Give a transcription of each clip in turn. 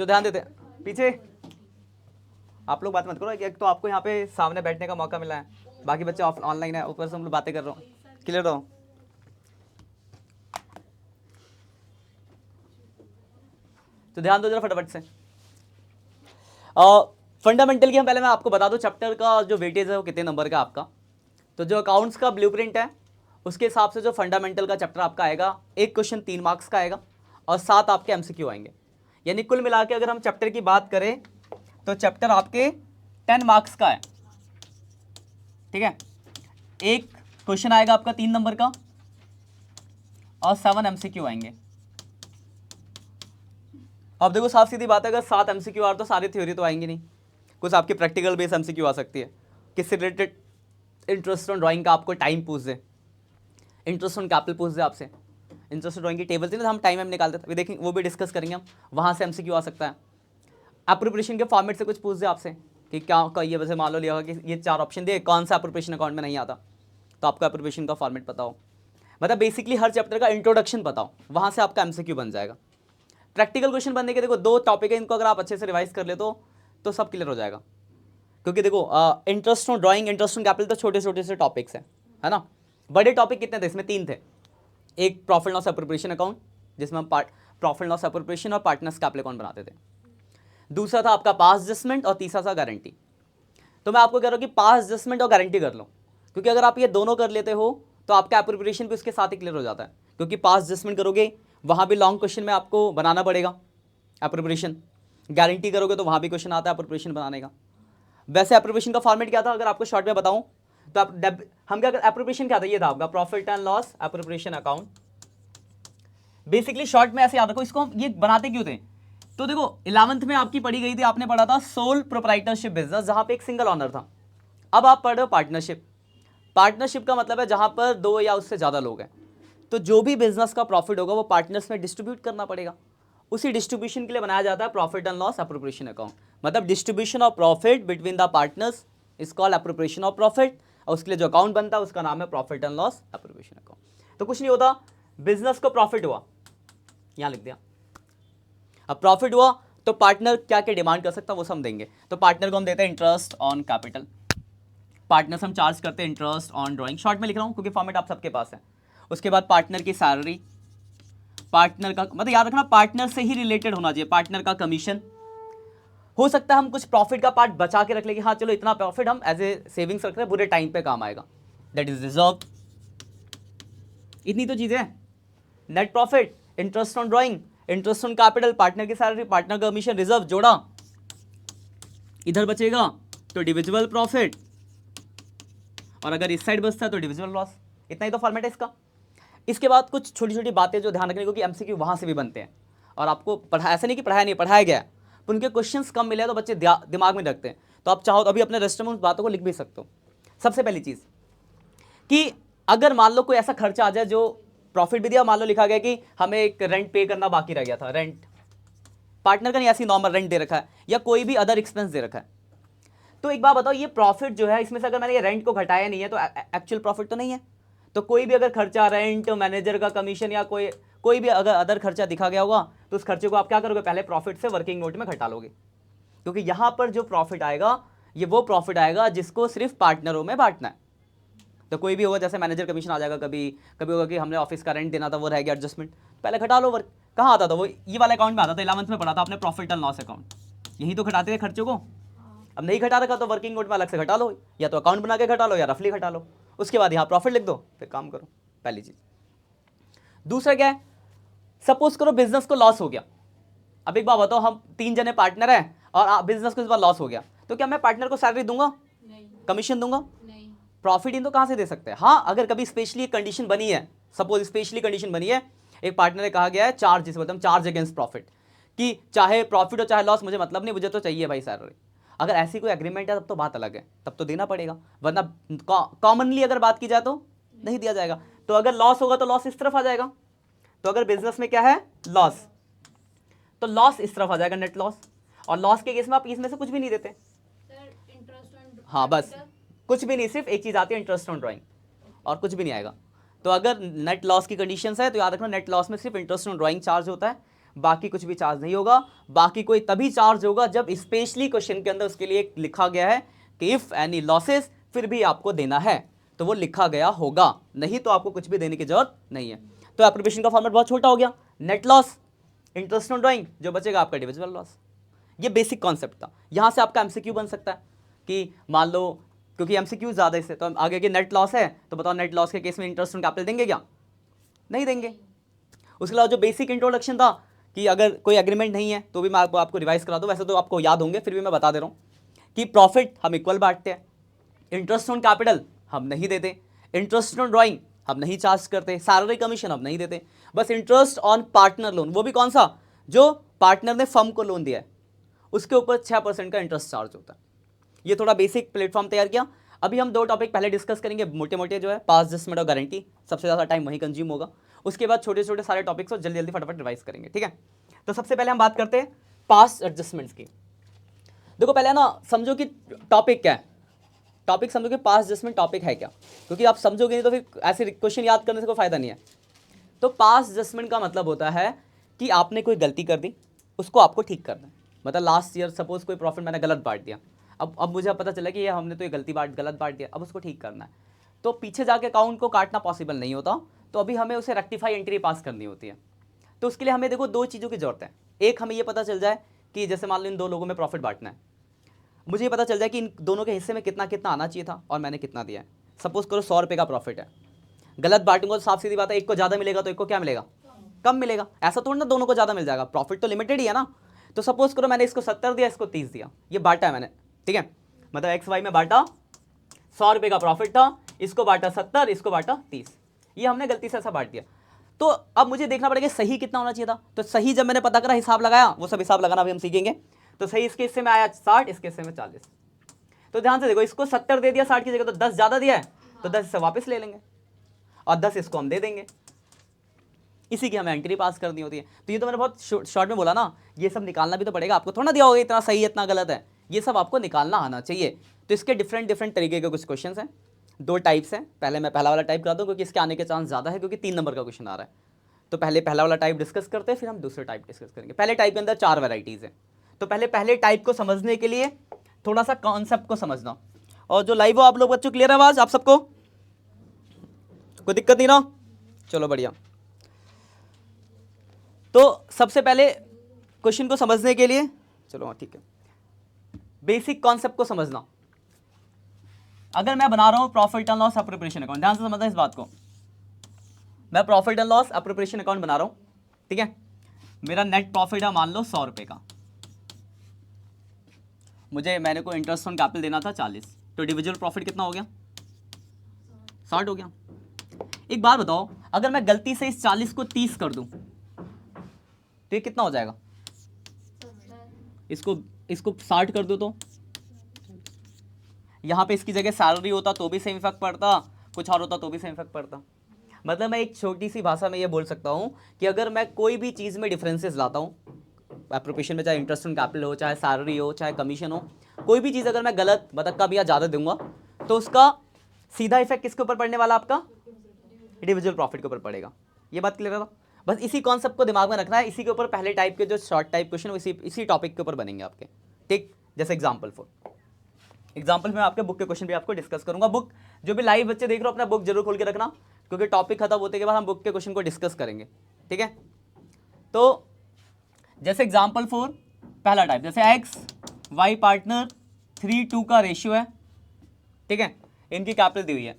जो ध्यान देते हैं पीछे, आप लोग बात मत करो, एक तो आपको यहाँ पे सामने बैठने का मौका मिला है, बाकी बच्चे ऑनलाइन है, ऊपर से हम लोग बातें कर रहे हो, क्लियर हो? तो ध्यान दो जरा फटाफट से। फंडामेंटल की हम पहले मैं आपको बता दूं चैप्टर का जो वेटेज है वो कितने नंबर का आपका। तो जो अकाउंट्स का ब्लूप्रिंट है उसके हिसाब से जो फंडामेंटल का चैप्टर आपका आएगा, एक क्वेश्चन 3 मार्क्स का आएगा और 7 आपके एमसीक्यू आएंगे। यानी कुल मिला के अगर हम चैप्टर की बात करें तो चैप्टर आपके 10 मार्क्स का है, ठीक है। एक क्वेश्चन आएगा आपका 3 नंबर का और 7 एमसीक्यू आएंगे। अब देखो साफ सीधी बात है, अगर 7 एमसीक्यू आ तो सारी थ्योरी तो आएंगी नहीं, कुछ आपकी प्रैक्टिकल बेस एमसीक्यू आ सकती है, किससे रिलेटेड, इंटरेस्ट ऑन ड्राइंग का आपको टाइम पूछ दे, इंटरेस्ट ऑन कैपिटल पूछ दे आपसे, इंटरेस्ट ऑन ड्राइंग की टेबल थी ना हम टाइम में निकालते थे, देखेंगे वो भी डिस्कस करेंगे हम, वहाँ से एमसीक्यू आ सकता है। एप्रोप्रिएशन के फॉर्मेट से कुछ पूछ दे आपसे कि क्या का ये, वैसे मान लो लिया होगा कि ये 4 ऑप्शन दिए, कौन सा एप्रोप्रिएशन अकाउंट में नहीं आता, तो आपका एप्रोप्रिएशन का फॉर्मेट पता हो, मतलब बेसिकली हर चैप्टर का इंट्रोडक्शन पता हो, वहाँ से आपका एमसीक्यू बन जाएगा। प्रैक्टिकल क्वेश्चन बनने के देखो 2 टॉपिक है, इनको अगर आप अच्छे से रिवाइज कर ले तो सब क्लियर हो जाएगा। क्योंकि देखो interest on drawing, interest on capital तो छोटे छोटे से टॉपिक्स हैं, है ना। बड़े टॉपिक कितने थे इसमें? 3 थे। एक प्रॉफिट लॉस एप्रोप्रिएशन अकाउंट जिसमें हम प्रॉफिट लॉस एप्रोप्रिएशन और पार्टनर्स कैपिटल अकाउंट बनाते थे। दूसरा था आपका पास एडजस्टमेंट और तीसरा था गारंटी। तो मैं आपको कह रहा हूँ कि पास एडजस्टमेंट और गारंटी कर लो, क्योंकि अगर आप ये दोनों कर लेते हो तो आपका एप्रोप्रिएशन भी उसके साथ ही क्लियर हो जाता है। क्योंकि पास एडजस्टमेंट करोगे वहाँ भी लॉन्ग क्वेश्चन में आपको बनाना पड़ेगा एप्रोप्रिएशन, गारंटी करोगे तो वहाँ भी क्वेश्चन आता है एप्रोप्रिएशन बनाने का। वैसे एप्रोप्रिएशन का फॉर्मेट क्या था अगर आपको शॉर्ट में बताऊं तो हम क्या, एप्रोप्रिएशन क्या था, ये था आपका profit and loss appropriation account. Basically short में ऐसे याद रखो, इसको हम ये बनाते क्यों थे, तो देखो 11th में आपकी पढ़ी गई थी, आपने पढ़ा था सोल प्रोप्राइटरशिप बिजनेस जहां पे एक सिंगल ऑनर था। अब आप पढ़ रहे हो पार्टनरशिप। पार्टनरशिप का मतलब है जहां पर 2 या उससे ज़्यादा लोग हैं, तो जो भी बिजनेस का प्रॉफिट होगा वो पार्टनर्स में डिस्ट्रीब्यूट करना पड़ेगा। उसी डिस्ट्रीब्यूशन के लिए बनाया जाता है profit and loss appropriation account. मतलब distribution of profit between the partners is called appropriation of profit, और उसके लिए जो अकाउंट बनता है उसका नाम है profit and loss appropriation account. तो कुछ नहीं होता, बिजनेस को प्रॉफिट हुआ, यहां लिख दिया। अब प्रॉफिट हुआ तो पार्टनर क्या क्या डिमांड कर सकता है वो सब देंगे। तो पार्टनर को हम देते हैं इंटरेस्ट ऑन कैपिटल, पार्टनर्स हम चार्ज करते हैं इंटरेस्ट ऑन ड्राइंग, शॉर्ट में लिख रहा हूं क्योंकि फॉर्मेट आप सबके पास है। उसके बाद पार्टनर की सैलरी, पार्टनर का मतलब याद रखना पार्टनर से ही रिलेटेड होना चाहिए, पार्टनर का कमीशन। हो सकता है हम कुछ प्रॉफिट का पार्ट बचा के रख ले कि हाँ चलो इतना प्रॉफिट हम एज ए सेविंग्स रख रहे हैं, बुरे टाइम पे काम आएगा, दैट इज रिजर्व। इतनी तो चीजें हैं, net profit, interest on drawing, interest on capital, partner की सैलरी, पार्टनर का कमीशन, रिजर्व जोड़ा, इधर बचेगा तो डिविजिबल प्रॉफिट, और अगर इस साइड बचता है तो डिविजिबल लॉस। इतना ही तो फॉर्मेट है इसका। इसके बाद कुछ छोटी छोटी बातें जो ध्यान रखने को कि एमसीक्यू वहाँ से भी बनते हैं, और आपको पढ़ा ऐसा नहीं कि पढ़ाया नहीं, पढ़ाया गया है, पर उनके क्वेश्चंस कम मिले तो बच्चे दिमाग में रखते हैं। तो आप चाहो तो अभी अपने रजिस्टर में उन बातों को लिख भी सकते हो। सबसे पहली चीज़ कि अगर मान लो कोई ऐसा खर्चा आ जाए जो प्रॉफिट भी दिया, मान लो लिखा गया कि हमें एक रेंट पे करना बाकी रह गया था, रेंट पार्टनर का नहीं, ऐसी नॉर्मल रेंट दे रखा है या कोई भी अदर एक्सपेंस दे रखा है, तो एक बात बताओ ये प्रॉफिट जो है इसमें से अगर मैंने ये रेंट को घटाया नहीं है तो एक्चुअल प्रॉफिट तो नहीं है। तो कोई भी अगर खर्चा, रेंट, मैनेजर का कमीशन या कोई भी अगर अदर खर्चा दिखा गया होगा तो उस खर्चे को आप क्या करोगे, पहले प्रॉफिट से वर्किंग नोट में घटा लोगे। क्योंकि यहां पर जो प्रॉफिट आएगा ये वो प्रॉफिट आएगा जिसको सिर्फ पार्टनरों में बांटना है। तो कोई भी होगा जैसे मैनेजर कमीशन आ जाएगा, कभी कभी होगा कि हमने ऑफिस का रेंट देना था वो रह गया एडजस्टमेंट, पहले घटा लो। वर्क कहाँ आता था वो, ये वाले अकाउंट में आता था, 11th में पढ़ा था आपने प्रॉफिट एंड लॉस अकाउंट, यही तो घटाते थे खर्चों को। अब नहीं घटा रखा तो वर्किंग नोट में अलग से घटा लो, या तो अकाउंट बना के घटा लो या रफली घटा लो, उसके बाद यहाँ प्रॉफिट लिख दो, फिर काम करो, पहली चीज। दूसरा क्या है, सपोज करो बिजनेस को लॉस हो गया। अब एक बात बताओ, हम 3 जने पार्टनर हैं और बिजनेस को इस बार लॉस हो गया, तो क्या मैं पार्टनर को सैलरी दूंगा, कमीशन दूंगा, प्रॉफिट इन तो कहां से दे सकते हैं। हाँ अगर कभी स्पेशली कंडीशन बनी है, सपोज स्पेशली कंडीशन बनी है, एक पार्टनर ने कहा गया है चार्ज, जिसे बोलते हैं चार्ज अगेंस्ट प्रॉफिट, कि चाहे प्रॉफिट हो चाहे लॉस मुझे मतलब नहीं, मुझे तो चाहिए भाई सैलरी। अगर ऐसी कोई एग्रीमेंट है तब तो बात अलग है, तब तो देना पड़ेगा, वरना कॉमनली अगर बात की जाए तो नहीं दिया जाएगा। तो अगर लॉस होगा तो लॉस इस तरफ आ जाएगा, तो अगर बिजनेस में क्या है लॉस, तो लॉस इस तरफ आ जाएगा, नेट लॉस। और लॉस के केस में आप इसमें से कुछ भी नहीं देते, हाँ बस कुछ भी नहीं, सिर्फ एक चीज आती है इंटरेस्ट ऑन ड्राइंग, और कुछ भी नहीं आएगा। तो अगर नेट लॉस की कंडीशंस है तो याद रखना नेट लॉस में सिर्फ इंटरेस्ट ऑन ड्राइंग चार्ज होता है, बाकी कुछ भी चार्ज नहीं होगा। बाकी कोई तभी चार्ज होगा जब स्पेशली क्वेश्चन के अंदर उसके लिए लिखा गया है कि इफ एनी लॉसेस, फिर भी आपको देना है तो वो लिखा गया होगा, नहीं तो आपको कुछ भी देने की जरूरत नहीं है। तो एप्रोप्रिएशन का फॉर्मेट बहुत छोटा हो गया, net loss, interest on drawing, जो बचेगा आपका डिविजिबल लॉस। ये बेसिक कॉन्सेप्ट था। यहां से आपका एमसीक्यू बन सकता है कि मान लो, क्योंकि एमसीक्यू ज़्यादा इससे, तो आगे की नेट लॉस है तो बताओ नेट लॉस के केस में इंटरेस्ट ऑन कैपिटल देंगे क्या? नहीं देंगे। उसके अलावा जो बेसिक इंट्रोडक्शन था कि अगर कोई एग्रीमेंट नहीं है तो भी मैं आपको रिवाइज करा दूं, वैसे तो आपको याद होंगे, फिर भी मैं बता दे रहा हूँ कि प्रॉफिट हम इक्वल बांटते हैं, इंटरेस्ट ऑन कैपिटल हम नहीं देते, इंटरेस्ट ऑन ड्राइंग हम नहीं चार्ज करते, सैलरी कमीशन हम नहीं देते, बस इंटरेस्ट ऑन पार्टनर लोन, वो भी कौन सा, जो पार्टनर ने फर्म को लोन दिया है उसके ऊपर 6% का इंटरेस्ट चार्ज होता है। ये थोड़ा बेसिक प्लेटफॉर्म तैयार किया। अभी हम 2 टॉपिक पहले डिस्कस करेंगे, मोटे मोटे जो है पास एडजस्टमेंट और गारंटी, सबसे ज़्यादा टाइम वहीं कंज्यूम होगा। उसके बाद छोटे छोटे सारे टॉपिक्स को जल्दी जल्दी फटाफट रिवाइज करेंगे, ठीक है। तो सबसे पहले हम बात करते हैं पास एडजस्टमेंट्स की। देखो पहले ना समझो कि टॉपिक क्या है, टॉपिक समझो कि पास एडजस्टमेंट टॉपिक है क्या, क्योंकि आप समझोगे नहीं तो फिर ऐसे क्वेश्चन याद करने से कोई फायदा नहीं है। तो पास एडजस्टमेंट का मतलब होता है कि आपने कोई गलती कर दी, उसको आपको ठीक करना है। मतलब लास्ट ईयर सपोज कोई प्रॉफिट मैंने गलत बांट दिया, अब मुझे पता चला कि ये हमने तो ये गलत बांट दिया, अब उसको ठीक करना है। तो पीछे जाके अकाउंट को काटना पॉसिबल नहीं होता, तो अभी हमें उसे रेक्टिफाई एंट्री पास करनी होती है। तो उसके लिए हमें देखो 2 चीज़ों की जरूरत है। एक, हमें ये पता चल जाए कि जैसे मान लो इन 2 लोगों में प्रॉफिट बांटना है, मुझे ये पता चल जाए कि इन दोनों के हिस्से में कितना कितना आना चाहिए था और मैंने कितना दिया है। सपोज करो 100 रुपये का प्रॉफिट है, गलत बांटूंगा तो साफ सीधी बात है, एक को ज़्यादा मिलेगा तो एक को क्या मिलेगा, कम मिलेगा। ऐसा थोड़ा ना दोनों को ज़्यादा मिल जाएगा, प्रॉफिट तो लिमिटेड ही है ना। तो सपोज करो मैंने इसको 70 दिया, इसको 30 दिया, ये बांटा है मैंने, ठीक है। मतलब एक्स वाई में बांटा, 100 रुपये का प्रॉफिट था, इसको बांटा 70, इसको बांटा 30, ये हमने गलती से ऐसा बांट दिया। तो अब मुझे देखना पड़ेगा सही कितना होना चाहिए था। तो सही जब मैंने पता करा, हिसाब लगाया, वो सब हिसाब लगाना भी हम सीखेंगे। तो सही इसके हिस्से में आया 60, इसके हिस्से में 40। तो ध्यान से देखो, इसको 70 दे दिया 60 की जगह, तो 10 ज़्यादा दिया है तो 10 इससे वापस ले लेंगे और 10 इसको हम दे देंगे। इसी की हमें एंट्री पास करनी होती है। तो ये तो मैंने बहुत शॉर्ट में बोला ना, ये सब निकालना भी तो पड़ेगा आपको, थोड़ा दिया होगा इतना सही है इतना गलत है, ये सब आपको निकालना आना चाहिए। तो इसके डिफरेंट तरीके के कुछ क्वेश्चन हैं, 2 टाइप्स हैं। पहले मैं पहला वाला टाइप करा दूँ क्योंकि इसके आने के चांस ज़्यादा है, क्योंकि 3 नंबर का क्वेश्चन आ रहा है। तो पहले पहला वाला टाइप डिस्कस करते हैं, फिर हम दूसरा टाइप डिस्कस करेंगे। पहले टाइप के अंदर 4 वैराइटीज़ हैं। तो पहले टाइप को समझने के लिए थोड़ा सा कॉन्सेप्ट को समझना। और जो लाइव हो आप लोग बच्चों, क्लियर आवाज़ आप सबको, कोई दिक्कत नहीं ना, चलो बढ़िया। तो सबसे पहले क्वेश्चन को समझने के लिए, चलो हाँ ठीक है, बेसिक कॉन्सेप्ट को समझना। अगर मैं बना रहा हूं profit and loss appropriation account, ध्यान से समझना इस बात को, मैं profit and loss appropriation account बना रहा हूं, ठीक है। मेरा नेट प्रॉफिट है मान लो 100 रुपये का, मैंने को इंटरेस्ट ऑन कैपिटल देना था 40, तो डिविजिबल प्रॉफिट कितना हो गया, 60 हो गया। एक बात बताओ, अगर मैं गलती से इस 40 को 30 कर दूं तो ये कितना हो जाएगा, इसको 60 कर दो, तो यहाँ पे इसकी जगह सैलरी होता तो भी सेम इफेक्ट पड़ता, कुछ और होता तो भी सेम इफेक्ट पड़ता। मतलब मैं एक छोटी सी भाषा में ये बोल सकता हूँ कि अगर मैं कोई भी चीज़ में डिफरेंसेस लाता हूँ एप्रोप्रिएशन में, चाहे इंटरेस्ट ऑन कैपिटल हो, चाहे सैलरी हो, चाहे कमीशन हो, कोई भी चीज़ अगर मैं गलत मतलब कम या ज़्यादा दूंगा तो उसका सीधा इफेक्ट किसके ऊपर पड़ने वाला, आपका इंडिविजुअल प्रॉफिट के ऊपर पड़ेगा। ये बात क्लियर है? बस इसी कॉन्सेप्ट को दिमाग में रखना है। इसी के ऊपर पहले टाइप के जो शॉर्ट टाइप क्वेश्चन इसी टॉपिक के ऊपर बनेंगे आपके, ठीक। जैसे एग्जाम्पल में आपके बुक के क्वेश्चन भी आपको डिस्कस करूंगा। बुक जो भी लाइव बच्चे देख रहे हो अपना बुक जरूर खोल के रखना, क्योंकि टॉपिक खत्म होते के बाद हम बुक के क्वेश्चन को डिस्कस करेंगे, ठीक है। तो जैसे एग्जाम्पल 4 पहला टाइप, जैसे एक्स वाई पार्टनर 3:2 का रेशियो है, ठीक है। इनकी कैपिटल दी हुई है,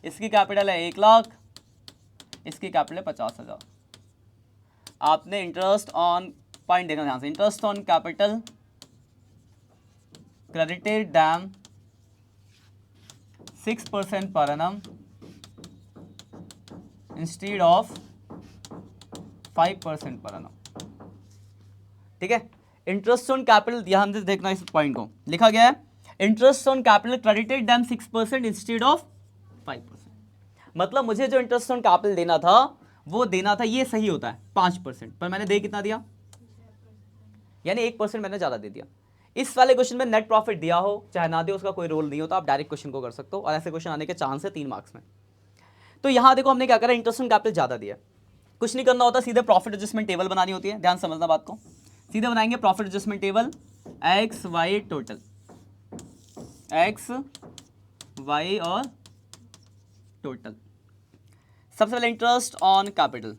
इसकी कैपिटल है 1 लाख, इसकी कैपिटल है 50,000। आपने इंटरेस्ट ऑन, पॉइंट देखना ध्यान से, interest on capital credited them 6% per annum instead of 5% per annum, ठीक है। इंटरेस्ट ऑन कैपिटल, ध्यान से देखना इस पॉइंट को, लिखा गया है interest on capital credited them 6% instead of 5%। मतलब मुझे जो इंटरेस्ट ऑन कैपिटल देना था वो देना था, ये सही होता है 5%, पर मैंने दे कितना दिया, यानी 1% मैंने ज्यादा दे दिया। इस वाले क्वेश्चन में नेट प्रॉफिट दिया हो चाहे ना दिया, उसका कोई रोल नहीं होता, आप डायरेक्ट क्वेश्चन को कर सकते हो, और ऐसे क्वेश्चन आने के चांस है 3 मार्क्स में। तो यहां देखो हमने क्या करा, इंटरेस्ट ऑन कैपिटल ज्यादा दिया, कुछ नहीं करना होता, सीधे प्रॉफिट एडजस्टमेंट टेबल बनानी होती है, ध्यान समझना बात को। सीधे बनाएंगे profit adjustment table, X Y total, X Y और टोटल। सबसे पहले इंटरेस्ट ऑन कैपिटल,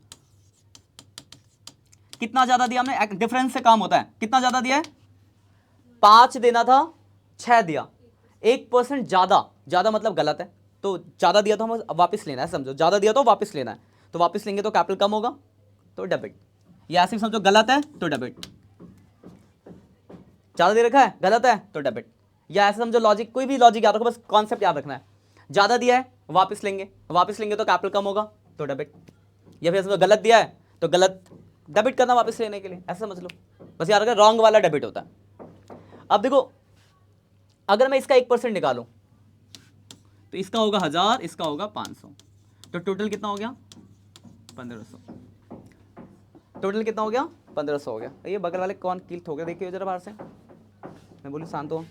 कितना ज्यादा दिया हमने, डिफरेंस से काम होता है, कितना ज्यादा दिया है, 5 देना था 6 दिया, 1% ज्यादा मतलब गलत है, तो ज्यादा दिया तो हमें वापस लेना है, समझो ज्यादा दिया तो वापस लेना है, तो वापस लेंगे तो कैपिटल कम होगा तो डेबिट, या ऐसे समझो गलत है तो डेबिट, ज्यादा दे रखा है गलत है तो डेबिट, या ऐसे समझो लॉजिक, कोई भी लॉजिक याद रखो, बस कॉन्सेप्ट याद रखना है, ज्यादा दिया है वापस लेंगे तो कैपिटल कम होगा तो डेबिट, या फिर समझो गलत दिया है तो गलत डेबिट करना वापस लेने के लिए, ऐसा समझ लो, बस याद रखना रॉन्ग वाला डेबिट होता है। अब देखो अगर मैं इसका 1% निकालूं तो इसका होगा 1000, इसका होगा 500, तो टोटल कितना हो गया 1500, टोटल कितना हो गया 1500 हो गया। ये बगल वाले कौन किल्ट हो गया, देखिए जरा बाहर से, मैं बोलूँ शांत हो,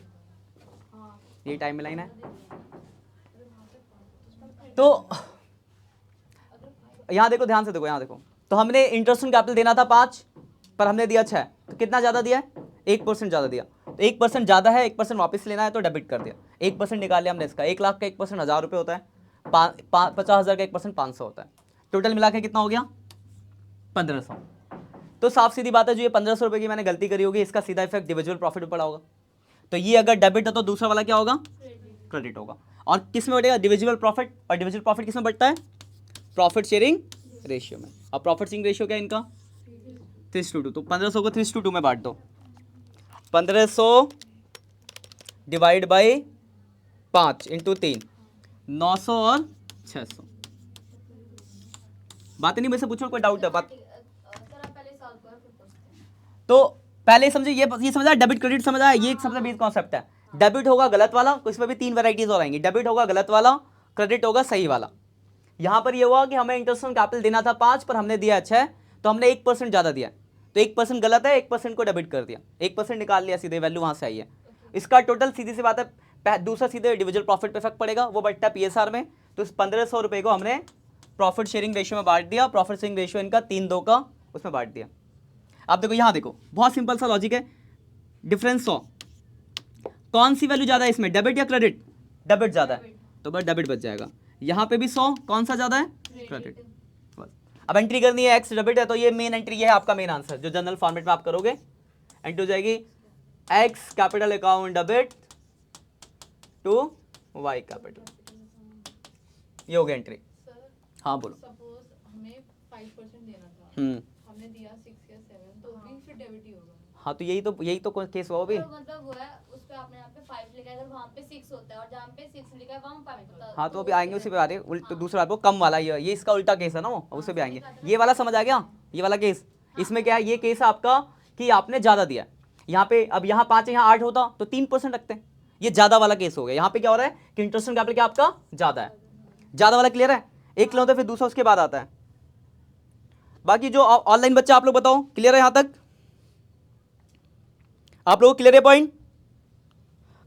ये टाइम में लाइन है। तो यहाँ देखो, ध्यान से देखो, यहाँ देखो, तो हमने इंटरेस्ट ऑन कैपिटल देना था 5 पर हमने दिया 6, तो कितना ज़्यादा दिया है, 1% ज़्यादा दिया, तो 1% ज़्यादा है, 1% वापस लेना है तो डेबिट कर दिया, 1% निकाल लिया हमने इसका, 1 लाख का 1% 1000 रुपये होता है, 50,000 का 1% 500 होता है, टोटल मिला के कितना हो गया 1500। तो साफ सीधी बात है, जो ये 1500 रुपये की मैंने गलती करी होगी, इसका सीधा इफेक्ट डिविजिबल प्रॉफिट पर पड़ा होगा, तो ये अगर डेबिट है तो दूसरा वाला क्या होगा, क्रेडिट होगा। और किस में बढ़ेगा, डिविजिबल प्रॉफिट, और डिविजिबल प्रॉफिट किस में बढ़ता है, प्रॉफिट शेयरिंग रेशियो में। अब प्रॉफिट शेयरिंग रेशियो क्या है इनका 3:2, तो 1500 को 3:2 में बांट दो, 1500 डिवाइड बाई 5 इंटू 3, 900 और 600। बात नहीं, मेरे से पूछो कोई डाउट है बात, तो पहले समझे, ये समझा, डेबिट क्रेडिट समझा, ये एक सबसे बेसिक कॉन्सेप्ट है। डेबिट होगा गलत वाला, इसमें भी 3 वैरायटीज और आएंगी, डेबिट होगा गलत वाला, क्रेडिट होगा सही वाला। यहाँ पर ये हुआ कि हमें इंटरेस्ट ऑन कैपिटल देना था 5 पर हमने दिया 6, तो हमने 1% ज़्यादा दिया, तो 1% गलत है, 1% को डेबिट कर दिया, 1% निकाल लिया, सीधे वैल्यू वहाँ से आई है। इसका टोटल सीधी सी बात है, दूसरा सीधे डिविजिबल प्रॉफिट पे इफेक्ट पड़ेगा, वो बढ़ता है PSR में, तो इस 1500 रुपये को हमने प्रॉफिट शेयरिंग रेशियो में बांट दिया, प्रॉफिट शेयरिंग रेशियो इनका 3:2 का उसमें बांट दिया। अब देखो यहाँ देखो, बहुत सिंपल सा लॉजिक है, डिफरेंस 100, कौन सी वैल्यू ज़्यादा है इसमें, डेबिट या क्रेडिट, डेबिट ज़्यादा है तो बस डेबिट बच जाएगा, यहाँ पे भी 100, कौन सा ज़्यादा है, क्रेडिट। बस अब एंट्री करनी है, एक्स डेबिट है, तो ये मेन एंट्री है आपका मेन आंसर, जो जनरल फॉर्मेट में आप करोगे, एंट्री हो जाएगी X capital account debit to Y capital, ये हो गया एंट्री। हाँ बोलो। सपोज हमें 5% देना था, हमने दिया 6 या 7, तो भी फिर डेबिट ही होगा। हाँ तो यही तो केस हुआ भी, मतलब वो है उस पे आपने यहाँ पे 5 लिखा है, अगर वहाँ पे 6 होता है और जहाँ पे 6 लिखा है वहाँ 5 होता है। हाँ तो अभी आएंगे उसी पे आ रहे उल्ट, तो दूसरा वो कम वाला, ये इसका उल्टा केस है ना, वो उसे भी आएंगे। ये वाला समझ आ गया, ये वाला केस, इसमें क्या है, ये केस है आपका कि आपने ज़्यादा दिया यहाँ पे, अब यहाँ 5 है, यहाँ 8 होता तो 3% रखते हैं, ये ज़्यादा वाला केस हो गया। यहाँ पे क्या हो रहा है कि इंटरेस्ट ऑन कैपिटल क्या आपका ज़्यादा है, ज़्यादा वाला क्लियर है, एक किलो तो फिर दूसरा उसके बाद आता है। बाकी जो ऑनलाइन बच्चे आप लोग बताओ, क्लियर है यहाँ तक, आप लोग क्लियर है पॉइंट,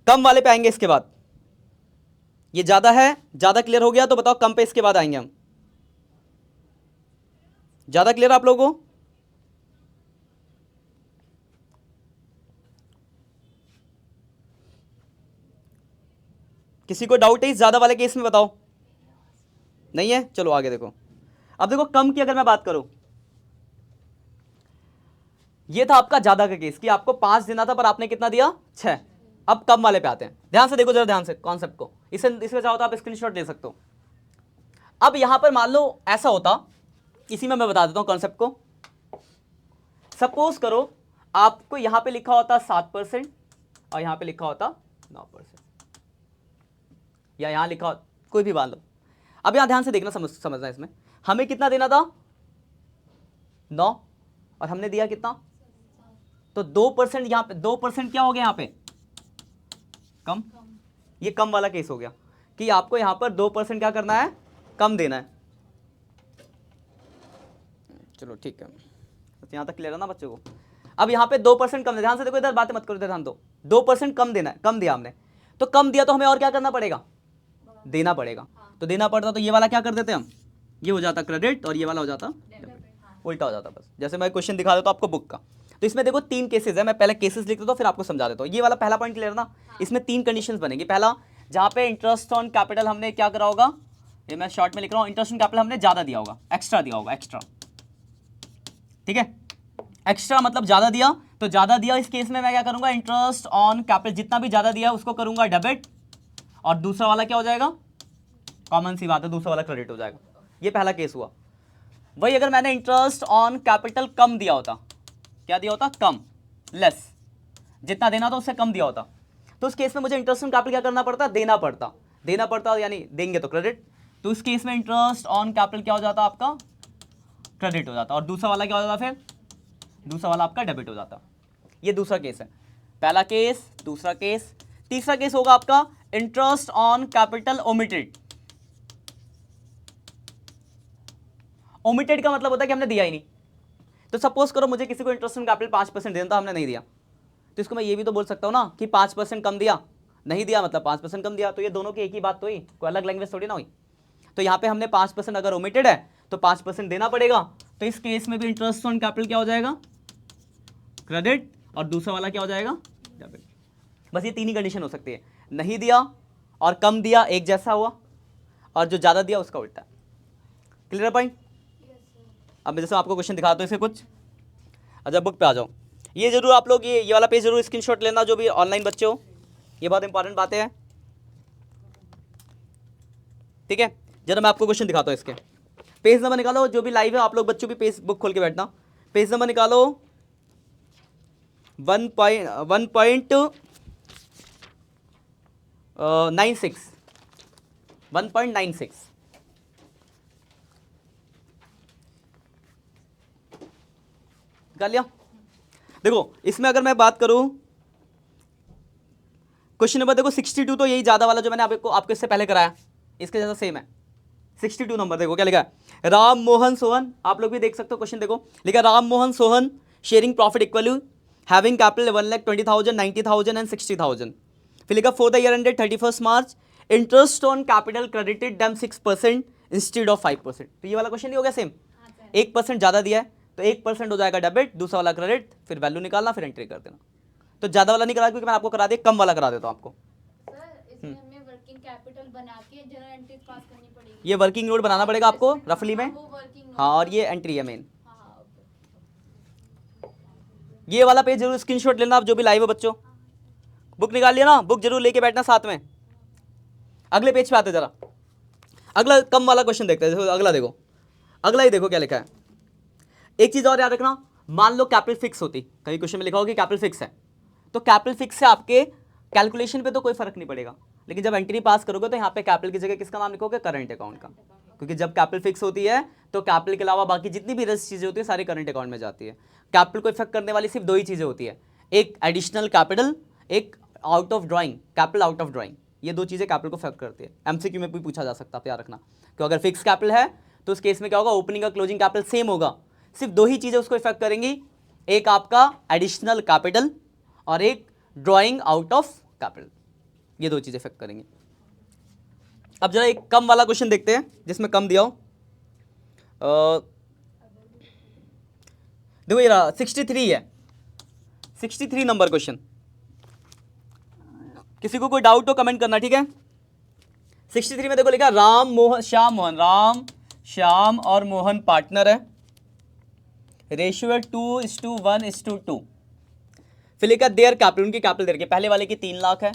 कम वाले पे आएंगे इसके बाद, ये ज्यादा है, ज्यादा क्लियर हो गया तो बताओ कम पे इसके बाद आएंगे हम, ज्यादा क्लियर आप लोगों को, किसी को डाउट है इस ज्यादा वाले केस में बताओ, नहीं है, चलो आगे देखो। अब देखो कम की अगर मैं बात करूं, ये था आपका ज्यादा का केस कि आपको 5 देना था पर आपने कितना दिया 6। अब कम वाले पे आते हैं, ध्यान से देखो जरा, ध्यान से कॉन्सेप्ट को, इसमें चाहो तो आप स्क्रीनशॉट दे सकते हो। अब यहां पर मान लो ऐसा होता, इसी में मैं बता देता हूं कॉन्सेप्ट को। सपोज करो आपको यहां पे लिखा होता 7% और यहां पे लिखा होता 9%, या यहां लिखा कोई भी मान लो। अब यहां ध्यान से देखना, समझना, इसमें हमें कितना देना था 9 और हमने दिया कितना, तो 2%, यहां पे 2% क्या हो गया, यहां पे कम, ये कम वाला केस हो गया कि आपको यहां पर 2% क्या करना है, कम देना है। चलो ठीक है, बस यहां तक क्लियर है ना बच्चों को। अब यहां पे 2% कम, ध्यान से देखो, इधर बातें मत करो, ध्यान दो, 2% कम देना है, कम दिया हमने, तो कम दिया तो हमें और क्या करना पड़ेगा, देना पड़ेगा, तो देना पड़ता तो ये वाला क्या कर देते हम, ये हो जाता क्रेडिट और ये वाला हो जाता डेबिट। उल्टा हो जाता बस। जैसे मैं क्वेश्चन दिखा देता हूँ आपको बुक का, तो इसमें देखो 3 केसेस है, मैं पहले केसेस लिख देता हूँ फिर आपको समझा देता हूँ। ये वाला पहला पॉइंट क्लियर ना, इसमें 3 कंडीशंस बनेगी। पहला, जहाँ पे इंटरेस्ट ऑन कैपिटल हमने क्या करा होगा, ये मैं शॉर्ट में लिख रहा हूँ, इंटरेस्ट ऑन कैपिटल हमने ज़्यादा दिया होगा, एक्स्ट्रा दिया होगा, एक्स्ट्रा, ठीक है। एक्स्ट्रा मतलब ज़्यादा दिया, तो ज़्यादा दिया इस केस में मैं क्या करूँगा, इंटरेस्ट ऑन कैपिटल जितना भी ज़्यादा दिया उसको करूँगा डेबिट, और दूसरा वाला क्या हो जाएगा, कॉमन सी बात है, दूसरा वाला क्रेडिट हो जाएगा। ये पहला केस हुआ। वही अगर मैंने इंटरेस्ट ऑन कैपिटल कम दिया होता, क्या दिया होता, कम, लेस, जितना देना था उससे कम दिया होता, तो उस केस में मुझे इंटरेस्ट ऑन कैपिटल क्या करना पड़ता, देना पड़ता, यानी देंगे तो क्रेडिट, तो उस केस में इंटरेस्ट ऑन कैपिटल क्या हो जाता आपका, क्रेडिट हो जाता, और दूसरा वाला क्या हो जाता, फिर दूसरा वाला आपका डेबिट हो जाता। ये दूसरा केस है। पहला केस, दूसरा केस। तीसरा केस होगा आपका interest on capital omitted. Omitted का मतलब होता है कि हमने दिया ही नहीं। तो सपोज करो मुझे किसी को इंटरेस्ट ऑन कैपिटल 5% देना था, हमने नहीं दिया, तो इसको मैं ये भी तो बोल सकता हूँ ना कि 5% कम दिया, नहीं दिया मतलब 5% कम दिया, तो ये दोनों की एक ही बात तो हुई, कोई अलग लैंग्वेज थोड़ी ना हुई। तो यहाँ पे हमने 5% अगर ओमिटेड है तो 5% देना पड़ेगा, तो इस केस में भी इंटरेस्ट ऑन कैपिटल क्या हो जाएगा, क्रेडिट, और दूसरा वाला क्या हो जाएगा, डेबिट। बस ये 3 ही कंडीशन हो सकती है, नहीं दिया और कम दिया एक जैसा हुआ, और जो ज़्यादा दिया उसका उल्टा। क्लियर है पॉइंट? अब मैं जैसे आपको क्वेश्चन दिखाता हूँ इसे कुछ। अच्छा बुक पे आ जाओ। ये जरूर आप लोग ये वाला पेज जरूर स्क्रीनशॉट लेना, जो भी ऑनलाइन बच्चे हो, ये बहुत इंपॉर्टेंट बातें हैं, ठीक है। जरा मैं आपको क्वेश्चन दिखाता हूँ इसके। पेज नंबर निकालो, जो भी लाइव है आप लोग बच्चों भी पेज बुक खोल के बैठना। पेज नंबर निकालो 1.96 निकाल लिया। देखो इसमें अगर मैं बात करूं, क्वेश्चन नंबर देखो 62, तो यही ज्यादा वाला जो मैंने आपको इससे पहले कराया, इसके जैसा सेम है। 62 नंबर देखो क्या लिखा है, राम मोहन सोहन, आप लोग भी देख सकते हो क्वेश्चन देखो, लिखा Ram Mohan Sohan sharing profit equally having capital 1,20,000, 90,000 and 60,000। फिर लिखा for the year ended 31 March interest on capital credited them 6% instead of 5%। तो ये वाला क्वेश्चन ही हो गया सेम, 1% ज्यादा दिया है तो 1% हो जाएगा डेबिट, दूसरा वाला क्रेडिट, फिर वैल्यू निकालना, फिर एंट्री कर देना। तो ज्यादा वाला नहीं करा क्योंकि मैंने आपको करा दिया, कम वाला करा देता हूं आपको। सर इसमें हमें वर्किंग कैपिटल बना के जनरल एंट्री पास करनी पड़ेगी। ये वर्किंग नोट बनाना पड़ेगा आपको रफली में, वो वर्किंग हाँ, और ये एंट्री है मेन। हाँ ओके। ये वाला पेज जरूर स्क्रीनशॉट लेना आप जो भी लाइव हो बच्चों, बुक निकाल लिया ना, बुक जरूर लेके बैठना साथ में। अगले पेज पे आते जरा, अगला कम वाला क्वेश्चन देखते हैं। अगला देखो, अगला ही देखो क्या लिखा है। एक चीज और याद रखना, मान लो कैपिटल फिक्स होती, कहीं क्वेश्चन में लिखा होगा कि कैपिटल फिक्स है, तो कैपिटल फिक्स से आपके कैलकुलेशन पे तो कोई फर्क नहीं पड़ेगा, लेकिन जब एंट्री पास करोगे तो यहाँ पे कैपिटल की जगह किसका नाम लिखोगे, करंट अकाउंट का, क्योंकि जब कैपिटल फिक्स होती है तो कैपिटल के अलावा बाकी जितनी भी रस चीजें होती है सारी करंट अकाउंट में जाती है। कैपिटल को इफेक्ट करने वाली सिर्फ 2 ही चीजें होती है, एक एडिशनल कैपिटल, एक out of drawing, capital out of drawing. ये 2 चीजें कैपिटल को इफेक्ट करती है। एमसीक्यू में भी पूछा जा सकता है, याद रखना, कि अगर फिक्स कैपिटल है तो उस केस में क्या होगा, ओपनिंग का क्लोजिंग कैपिटल सेम होगा, सिर्फ 2 ही चीजें उसको इफेक्ट करेंगी, एक आपका एडिशनल कैपिटल और एक ड्राइंग आउट ऑफ कैपिटल, ये 2 चीजें इफेक्ट करेंगी। अब जरा एक कम वाला क्वेश्चन देखते हैं जिसमें कम दिया हो। देखो ये 63 है, 63 नंबर क्वेश्चन। किसी को कोई डाउट हो कमेंट करना, ठीक है। 63 में देखो लिखा राम मोहन श्याम मोहन, राम श्याम और मोहन पार्टनर है, रेशियो है 2:1:2। फिर लिखा देयर कैपिटल, उनकी कैपिटल दे रखी है, पहले वाले की 3 लाख है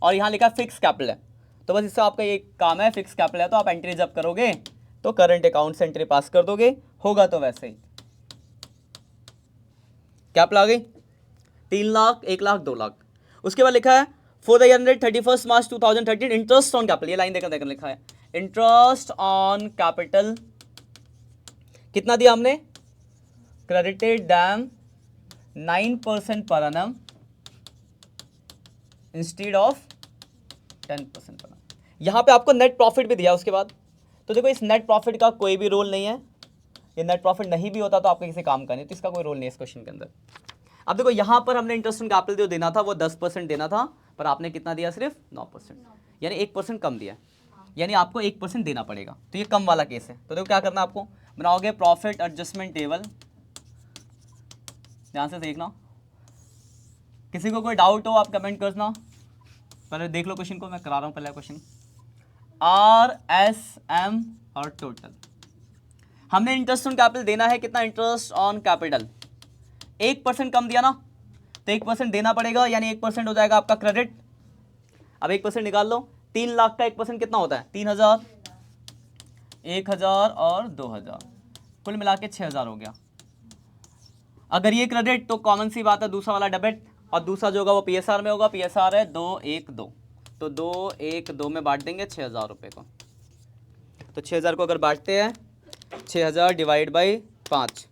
और यहाँ लिखा फिक्स कैपिटल है, तो बस इससे आपका ये काम है, फिक्स कैपिटल है तो आप एंट्री जब करोगे तो करंट अकाउंट से एंट्री पास कर दोगे, होगा तो वैसे ही। कैपिटल आ गई 3 लाख, 1 लाख, 2 लाख। उसके बाद लिखा है for the year ended 31 March 2013 interest on capital, ये लाइन देखकर लिखा है, इंटरेस्ट ऑन कैपिटल कितना दिया हमने, क्रेडिटेड डैम 9% पर annum instead of 10% per annum। यहां पे आपको नेट प्रॉफिट भी दिया उसके बाद, तो देखो इस नेट प्रॉफिट का कोई भी रोल नहीं है, ये नेट प्रॉफिट नहीं भी होता तो आपको किसी काम का नहीं, तो इसका कोई रोल नहीं है इस क्वेश्चन के अंदर। अब देखो यहां पर हमने इंटरेस्ट ऑन कैपिटल जो देना था वो 10% देना था, पर आपने कितना दिया, सिर्फ 9%, यानी 1% कम दिया, यानी आपको 1% देना पड़ेगा, तो ये कम वाला केस है। तो देखो क्या करना है आपको, बनाओगे प्रॉफिट एडजस्टमेंट टेबल, ध्यान से देखना, किसी को कोई डाउट हो आप कमेंट करना, पहले देख लो क्वेश्चन को, मैं करा रहा हूँ पहला क्वेश्चन। RSM और टोटल, हमने इंटरेस्ट ऑन कैपिटल देना है कितना, इंटरेस्ट ऑन कैपिटल 1% कम दिया ना, तो 1% देना पड़ेगा, यानी 1% हो जाएगा आपका क्रेडिट। अब 1% निकाल लो, 3 लाख का 1% कितना होता है, 3000, 1000 और 2000, कुल मिला के 6000 हो गया। अगर ये क्रेडिट तो कॉमन सी बात है दूसरा वाला डेबिट, और दूसरा जो होगा वो PSR में होगा, PSR है 212, तो 212 में बांट देंगे 6000 रुपये को। तो 6000 को अगर बांटते हैं, 6000 डिवाइड बाई 5,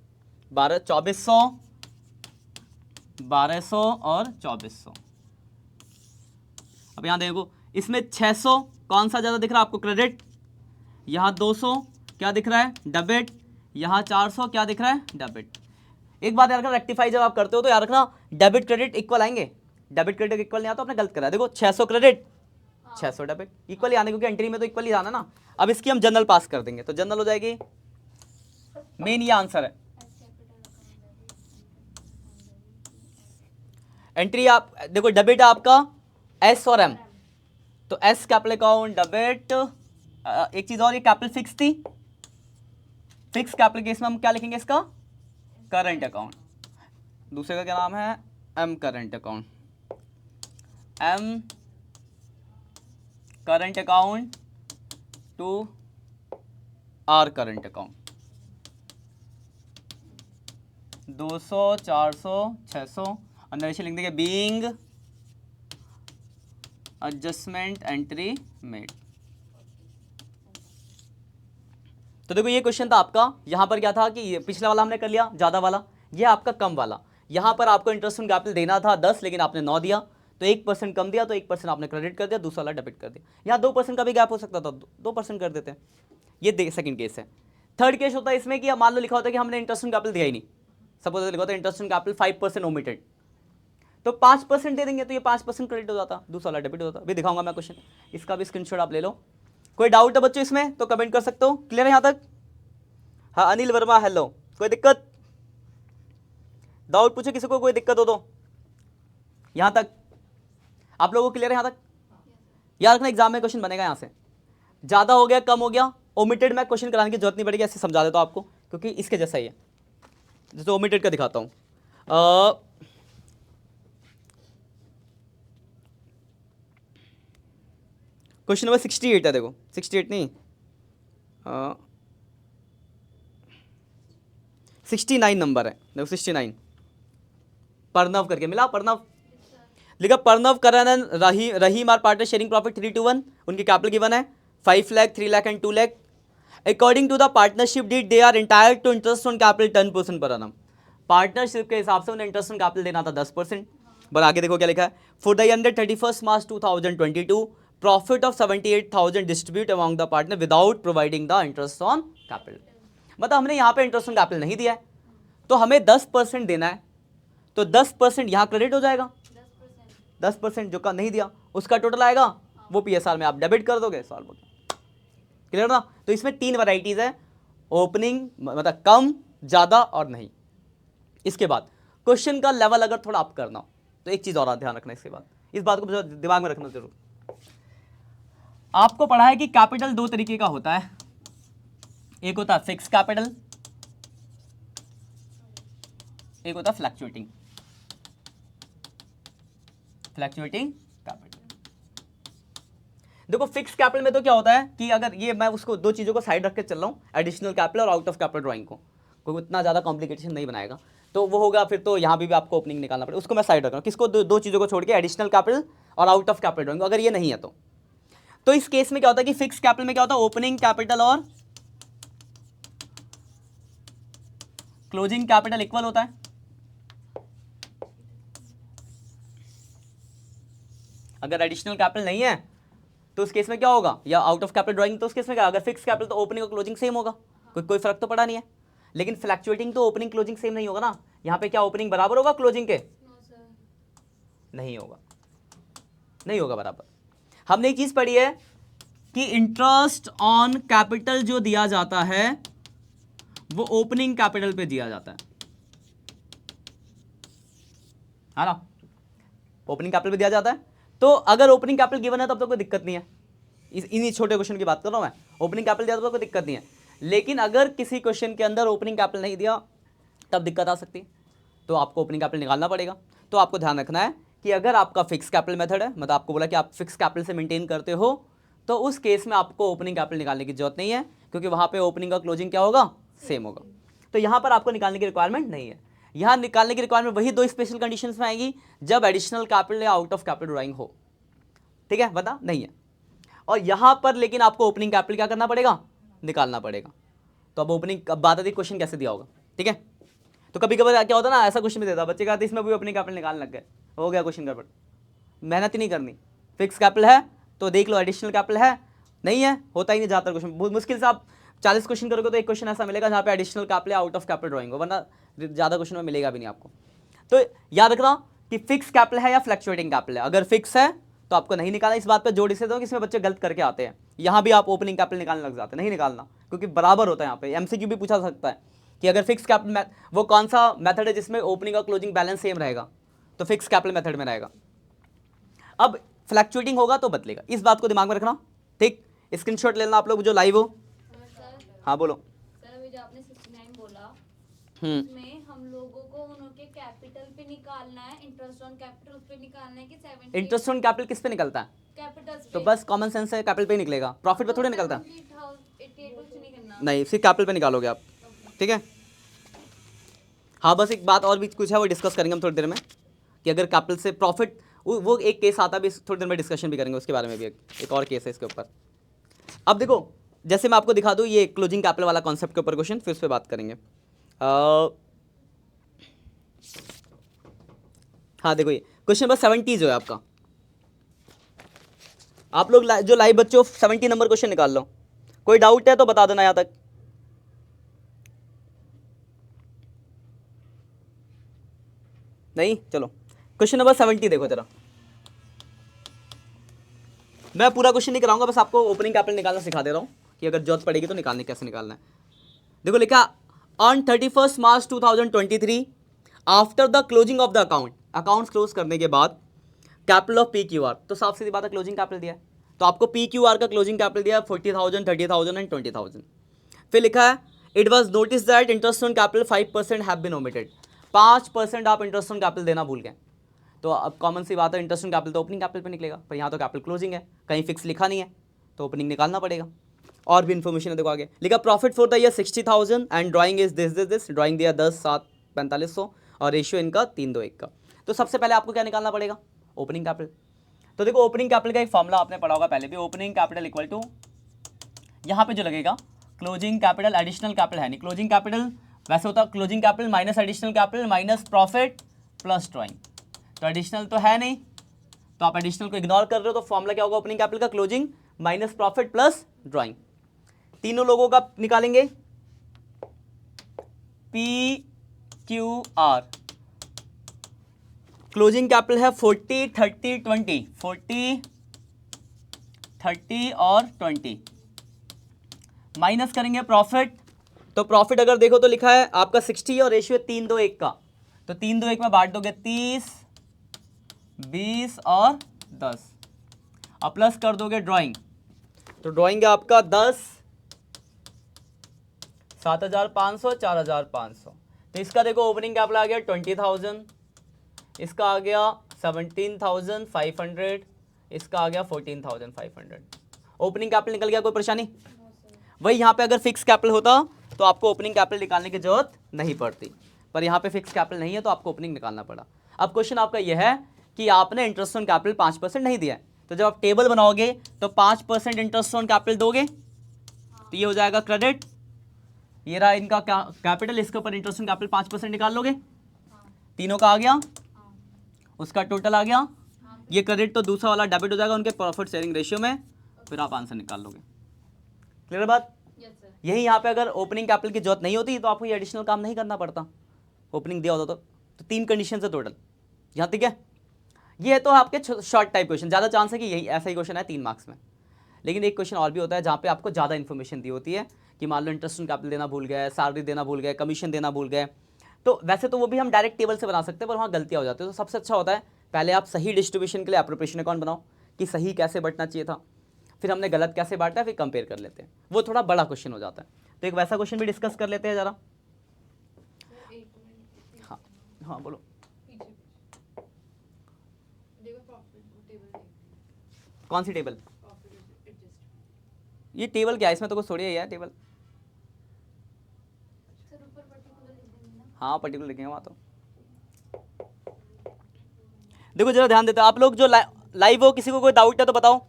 2400, 1200 और 2400। अब यहाँ देखो, इसमें 600 कौन सा ज़्यादा दिख रहा है आपको, क्रेडिट, यहाँ 200 क्या दिख रहा है, डेबिट, यहाँ 400 क्या दिख रहा है, डेबिट। एक बात याद रखना, रेक्टिफाई जब आप करते हो तो याद रखना डेबिट क्रेडिट इक्वल आएंगे, डेबिट क्रेडिट इक्वल नहीं आता आपने गलत करा। देखो 600 क्रेडिट 600 डेबिट इक्वल ही आने, क्योंकि एंट्री में तो इक्वल ही आना ना। अब इसकी हम जनरल पास कर देंगे, तो जनरल हो जाएगी, मेन ये आंसर है। एंट्री आप देखो, डेबिट है आपका एस और एम, तो एस कैपिटल अकाउंट डेबिट। एक चीज और, ये कैपिटल फिक्स थी, फिक्स कैपिटल केस में हम क्या लिखेंगे, इसका करंट अकाउंट, दूसरे का क्या नाम है, M current account, M current account to R current account. 200, 400, 600, अंदर ऐसे लिख देंगे बीइंग एडजस्टमेंट एंट्री मेड। तो देखो ये क्वेश्चन था आपका, यहाँ पर क्या था कि ये पिछला वाला हमने कर लिया ज़्यादा वाला, ये आपका कम वाला। यहाँ पर आपको इंटरेस्ट ऑन कैपिटल देना था 10, लेकिन आपने 9 दिया, तो 1% कम दिया, तो 1% आपने क्रेडिट कर दिया, दूसरा वाला डेबिट कर दिया। यहाँ 2% का भी गैप हो सकता था, 2% कर देते हैं। ये सेकंड केस है। थर्ड केस होता है इसमें कि मान लो लिखा होता है कि हमने इंटरेस्ट ऑन कैपिटल दिया ही नहीं, सपोज लिखा होता है इंटरेस्ट ऑन कैपिटल 5% ओमिटेड, तो 5% दे देंगे, तो ये 5% क्रेडिट हो जाता, दूसरा वाला डेबिट हो जाता। भी दिखाऊंगा मैं क्वेश्चन, इसका भी स्क्रीनशॉट आप ले लो। कोई डाउट है बच्चों इसमें तो कमेंट कर सकते हो, क्लियर है यहाँ तक? हाँ अनिल वर्मा हेलो, कोई दिक्कत, डाउट पूछो किसी को, कोई दिक्कत हो तो। यहाँ तक आप लोगों को क्लियर है यहाँ तक? याद रखना एग्जाम में क्वेश्चन बनेगा यहाँ से, ज़्यादा हो गया कम हो गया, ओमिटेड में क्वेश्चन कराने की जरूरत नहीं पड़ेगी, ऐसे समझा देता हूँ आपको, क्योंकि इसके जैसा ही है। जैसे ओमिटेड का दिखाता हूँ, क्वेश्चन नंबर 68 है, देखो 68 नहीं 69 नंबर है, देखो 69, प्रणव करके मिला, प्रणव लिखा, Pranav Karan Rahim are partner sharing profit 3-1, उनकी कैपिटल गिवन है 5 lakh, 3 lakh and 2 lakh. According to the partnership deed they are entire to interest on capital 10% per annum। Partnership के हिसाब से उन्हें इंटरेस्ट ऑन कैपिटल देना था 10%। पर आगे देखो क्या लिखा है, for the year 31 March 2022 profit of 78,000 distribute among the partner without providing the interest on capital. मतलब हमने यहाँ पे इंटरेस्ट ऑन कैपिटल नहीं दिया है, तो हमें 10% देना है, तो 10% यहाँ क्रेडिट हो जाएगा, 10% जो का नहीं दिया उसका टोटल आएगा, वो PSR में आप डेबिट कर दोगे, सॉल्व हो गया, क्लियर ना? तो इसमें 3 वैरायटीज है, ओपनिंग मतलब कम, ज़्यादा और नहीं। इसके बाद क्वेश्चन का लेवल अगर थोड़ा अप करना हो तो एक चीज़ और ध्यान रखना, इसके बाद इस बात को दिमाग में रखना जरूर। आपको पढ़ा है कि कैपिटल 2 तरीके का होता है, एक होता है फिक्स कैपिटल, एक होता है फ्लक्चुएटिंग कैपिटल। देखो फिक्स कैपिटल में तो क्या होता है कि अगर ये मैं उसको 2 चीज़ों को साइड रख के चल रहा हूँ, एडिशनल कैपिटल और आउट ऑफ कैपिटल ड्राइंग को, कोई इतना ज़्यादा कॉम्प्लिकेशन नहीं बनाएगा, तो वो होगा फिर तो यहाँ भी आपको ओपनिंग निकालना पड़ेगा, उसको मैं साइड रख रहा हूँ। किसको? 2 चीज़ों को छोड़ के, एडिशनल कैपिटल और आउट ऑफ कैपिटल ड्राइंग। अगर ये नहीं है तो इस केस में क्या होता है कि फिक्स कैपिटल में क्या होता है, ओपनिंग कैपिटल और क्लोजिंग कैपिटल इक्वल होता है। अगर एडिशनल कैपिटल नहीं है तो उस केस में क्या होगा, या आउट ऑफ कैपिटल ड्राइंग, तो उस केस में क्या, अगर फिक्स कैपिटल तो ओपनिंग और क्लोजिंग सेम होगा, कोई फर्क तो पड़ा नहीं है। लेकिन फ्लक्चुएटिंग तो ओपनिंग क्लोजिंग सेम नहीं होगा ना, यहाँ पे क्या ओपनिंग बराबर होगा क्लोजिंग के? नहीं होगा, नहीं होगा बराबर। हमने एक चीज पढ़ी है कि इंटरेस्ट ऑन कैपिटल जो दिया जाता है वो ओपनिंग कैपिटल पे दिया जाता है ना, ओपनिंग कैपिटल पे दिया जाता है। तो अगर ओपनिंग कैपिटल गिवन है तब तो कोई दिक्कत नहीं है, इन्हीं छोटे क्वेश्चन की बात कर रहा हूं मैं, ओपनिंग कैपिटल दिया तो कोई दिक्कत नहीं है। लेकिन अगर किसी क्वेश्चन के अंदर ओपनिंग कैपिटल नहीं दिया तब दिक्कत आ सकती है, तो आपको ओपनिंग कैपिटल निकालना पड़ेगा। तो आपको ध्यान रखना है कि अगर आपका फिक्स कैपिटल मेथड है, मतलब आपको बोला कि आप फिक्स कैपिटल से मेंटेन करते हो, तो उस केस में आपको ओपनिंग कैपिटल निकालने की जरूरत नहीं है, क्योंकि वहां पे ओपनिंग का क्लोजिंग क्या होगा, सेम होगा। तो यहाँ पर आपको निकालने की रिक्वायरमेंट नहीं है। यहाँ निकालने की रिक्वायरमेंट वही दो स्पेशल कंडीशंस में आएगी, जब एडिशनल कैपिटल या आउट ऑफ कैपिटल ड्राइंग हो, ठीक है, बता नहीं है। और यहाँ पर लेकिन आपको ओपनिंग कैपिटल क्या करना पड़ेगा, निकालना पड़ेगा। तो अब ओपनिंग, अब बात आती है क्वेश्चन कैसे दिया होगा, ठीक है। तो कभी कभी क्या होता है ना, ऐसा क्वेश्चन भी देता बच्चे कहते इसमें भी ओपनिंग कैपिटल निकालने लग गए, हो गया क्वेश्चन गड़बड़, मेहनत ही नहीं करनी। फिक्स कैपिटल है तो देख लो, एडिशनल कैपिटल है नहीं है, होता ही नहीं ज़्यादातर क्वेश्चन। बहुत मुश्किल से आप 40 क्वेश्चन करोगे तो एक क्वेश्चन ऐसा मिलेगा जहाँ पे additional capital out of capital drawing हो, वरना ज़्यादा क्वेश्चन में मिलेगा भी नहीं आपको। तो याद रखना कि फिक्स कैपिटल है या फ्लक्चुएटिंग कैपिटल है। अगर फिक्स है तो आपको नहीं निकालना, इस बात पर जोड़ इसलिए दो कि इसमें बच्चे गलत करके आते हैं, यहाँ भी आप ओपनिंग कैपिटल निकालने लग जाते हैं, नहीं निकालना, क्योंकि बराबर होता है। यहाँ पे एमसीक्यू भी पूछा सकता है कि अगर फिक्स कैपिटल वो कौन सा मेथड है जिसमें ओपनिंग और क्लोजिंग बैलेंस सेम रहेगा, तो फिक्स कैपिटल मेथड में रहेगा। अब फ्लक्चुएटिंग होगा तो बदलेगा, इस बात को दिमाग में रखना, ठीक। स्क्रीनशॉट लेना आप लोग जो लाइव हो। सर हाँ बोलो। सर अभी जो आपने 69 बोला, हम्म, उसमें हम लोगों को उनके कैपिटल पे निकालना है, इंटरेस्ट ऑन कैपिटल उस पे निकालना है कि 70 इंटरेस्ट ऑन कैपिटल किस पे निकलता है, कैपिटल तो बस कॉमन सेंस है, कैपिटल पे ही निकलेगा, प्रॉफिट पे थोड़ी निकलता है। 88 कुछ नहीं करना। नहीं, सिर्फ कैपिटल पे निकालोगे आप, ठीक है। हाँ बस एक बात और भी कुछ है, वो डिस्कस करेंगे हम थोड़ी देर में, कि अगर कैपिटल से प्रॉफिट, वो एक केस आता भी, थोड़ी देर में डिस्कशन भी करेंगे उसके बारे में भी, एक और केस है इसके ऊपर। अब देखो, जैसे मैं आपको दिखा दूँ ये क्लोजिंग कैपिटल वाला कॉन्सेप्ट के ऊपर क्वेश्चन, फिर उस पर बात करेंगे। हाँ देखो, ये क्वेश्चन नंबर 70 जो है आपका, आप लोग जो लाइव बच्चे हो 70 नंबर क्वेश्चन निकाल लो, कोई डाउट है तो बता देना यहाँ तक। नहीं, चलो क्वेश्चन नंबर 70 देखो जरा, मैं पूरा क्वेश्चन नहीं कराऊंगा, बस आपको ओपनिंग कैपिटल निकालना सिखा दे रहा हूं कि अगर जरूरत पड़ेगी तो निकालने कैसे निकालना है। देखो लिखा, on 31 March 2023 after the closing of the accounts close करने के बाद कैपिटल ऑफ PQR, तो साफ सीधी बात है क्लोजिंग कैपिटल दिया है, तो आपको PQR का क्लोजिंग कैपिटल दिया है 40,000, 30,000 एंड 20,000। फिर लिखा है, it was notice that interest on capital 5% have been omitted, 5% आप इंटरेस्ट ऑन कैपिटल देना भूल गए। तो अब कॉमन सी बात है, इंटरेस्ट ऑन कैपिटल तो ओपनिंग कैपिटल पे निकलेगा, पर यहाँ तो कैपिटल क्लोजिंग है, कहीं फिक्स लिखा नहीं है, तो ओपनिंग निकालना पड़ेगा। और भी इन्फॉर्मेशन है देखो आगे लिखा, profit for the year 60,000 and drawing is this, drawing दिया 10/7/4500 और रेशियो इनका 3:2:1 का। तो सबसे पहले आपको क्या निकालना पड़ेगा, ओपनिंग कैपिटल। तो देखो ओपनिंग कैपिटल का एक फॉर्मूला आपने पढ़ा होगा पहले भी, ओपनिंग कैपिटल इक्वल टू, यहाँ पे जो लगेगा क्लोजिंग कैपिटल, एडिशनल कैपिटल है नहीं, क्लोजिंग कैपिटल वैसे होता है closing capital minus additional capital minus profit plus drawing, तो एडिशनल तो है नहीं, तो आप एडिशनल को इग्नोर कर रहे हो, तो फॉर्मूला क्या होगा ओपनिंग कैपिटल का, closing minus profit plus drawing. तीनों लोगों का निकालेंगे, PQR, क्लोजिंग कैपिटल है 40, 30, 20, 40, 30 और 20, माइनस करेंगे प्रॉफिट, तो प्रॉफिट अगर देखो तो लिखा है आपका 60 और रेशियो 3:2:1 का, तो 3:2:1 में बांट दोगे 30, 20 और 10, और प्लस कर दोगे ड्राइंग, तो ड्राइंग है आपका 10, 7,500, 4,500, तो इसका देखो ओपनिंग कैपिटल आ गया 20,000, इसका आ गया 17,500, इसका आ गया 14,500, ओपनिंग कैपिटल निकल गया, कोई परेशानी? वही यहाँ पे अगर फिक्स कैपिटल होता तो आपको ओपनिंग कैपिटल निकालने की जरूरत नहीं पड़ती, पर यहाँ पे फिक्स कैपिटल नहीं है तो आपको ओपनिंग निकालना पड़ा। अब क्वेश्चन आपका यह है कि आपने इंटरेस्ट ऑन कैपिटल 5% नहीं दिया है, तो जब आप टेबल बनाओगे तो 5% इंटरेस्ट ऑन कैपिटल दोगे, तो ये हो जाएगा क्रेडिट, ये रहा इनका कैपिटल, इसके ऊपर इंटरेस्ट ऑन कैपिटल 5% निकाल लोगे, तीनों का आ गया, उसका टोटल आ गया, ये क्रेडिट तो दूसरा वाला डेबिट हो जाएगा उनके प्रॉफिट शेयरिंग रेशियो में, फिर आप आंसर निकाल लोगे। क्लियर बात? Yes sir. यही यहाँ पे अगर ओपनिंग कैपिटल की जरूरत नहीं होती तो आपको ये एडिशनल काम नहीं करना पड़ता, ओपनिंग दिया होता तो 3 कंडीशन है टोटल यहाँ, ठीक है। ये है तो आपके शॉर्ट टाइप क्वेश्चन, ज़्यादा चांस है कि यही ऐसा ही क्वेश्चन है 3 मार्क्स में, लेकिन एक क्वेश्चन और भी होता है जहाँ पे आपको ज़्यादा इन्फॉर्मेशन दी होती है कि मान लो इंटरेस्ट ऑन कैपिटल देना भूल गए, सैलरी देना भूल गए, कमीशन देना भूल गए, तो वैसे तो वो भी हम डायरेक्ट टेबल से बना सकते हैं, पर वहाँ गलतियाँ हो जाती है। तो सबसे अच्छा होता है पहले आप सही डिस्ट्रीब्यूशन के लिए एप्रोप्रिएशन अकाउंट बनाओ कि सही कैसे बंटना चाहिए था, फिर हमने गलत कैसे बांटा, फिर कंपेयर कर लेते हैं। वो थोड़ा बड़ा क्वेश्चन हो जाता है, तो एक वैसा क्वेश्चन भी डिस्कस कर लेते हैं ज़रा। सर एक मिनट हाँ हाँ बोलो। पीछे देखो प्रॉफिट टेबल देखिए, कौन सी टेबल? प्रॉफिट एडजस्ट ये टेबल क्या है, इसमें तो कुछ थोड़ी है यार टेबल। सर ऊपर पर्टिकुलर लिख देंगे ना। हाँ पर्टिकुलर लिखेंगे वहाँ तो। देखो जरा ध्यान देते हो आप लोग जो लाइव हो, किसी को कोई डाउट है तो बताओ,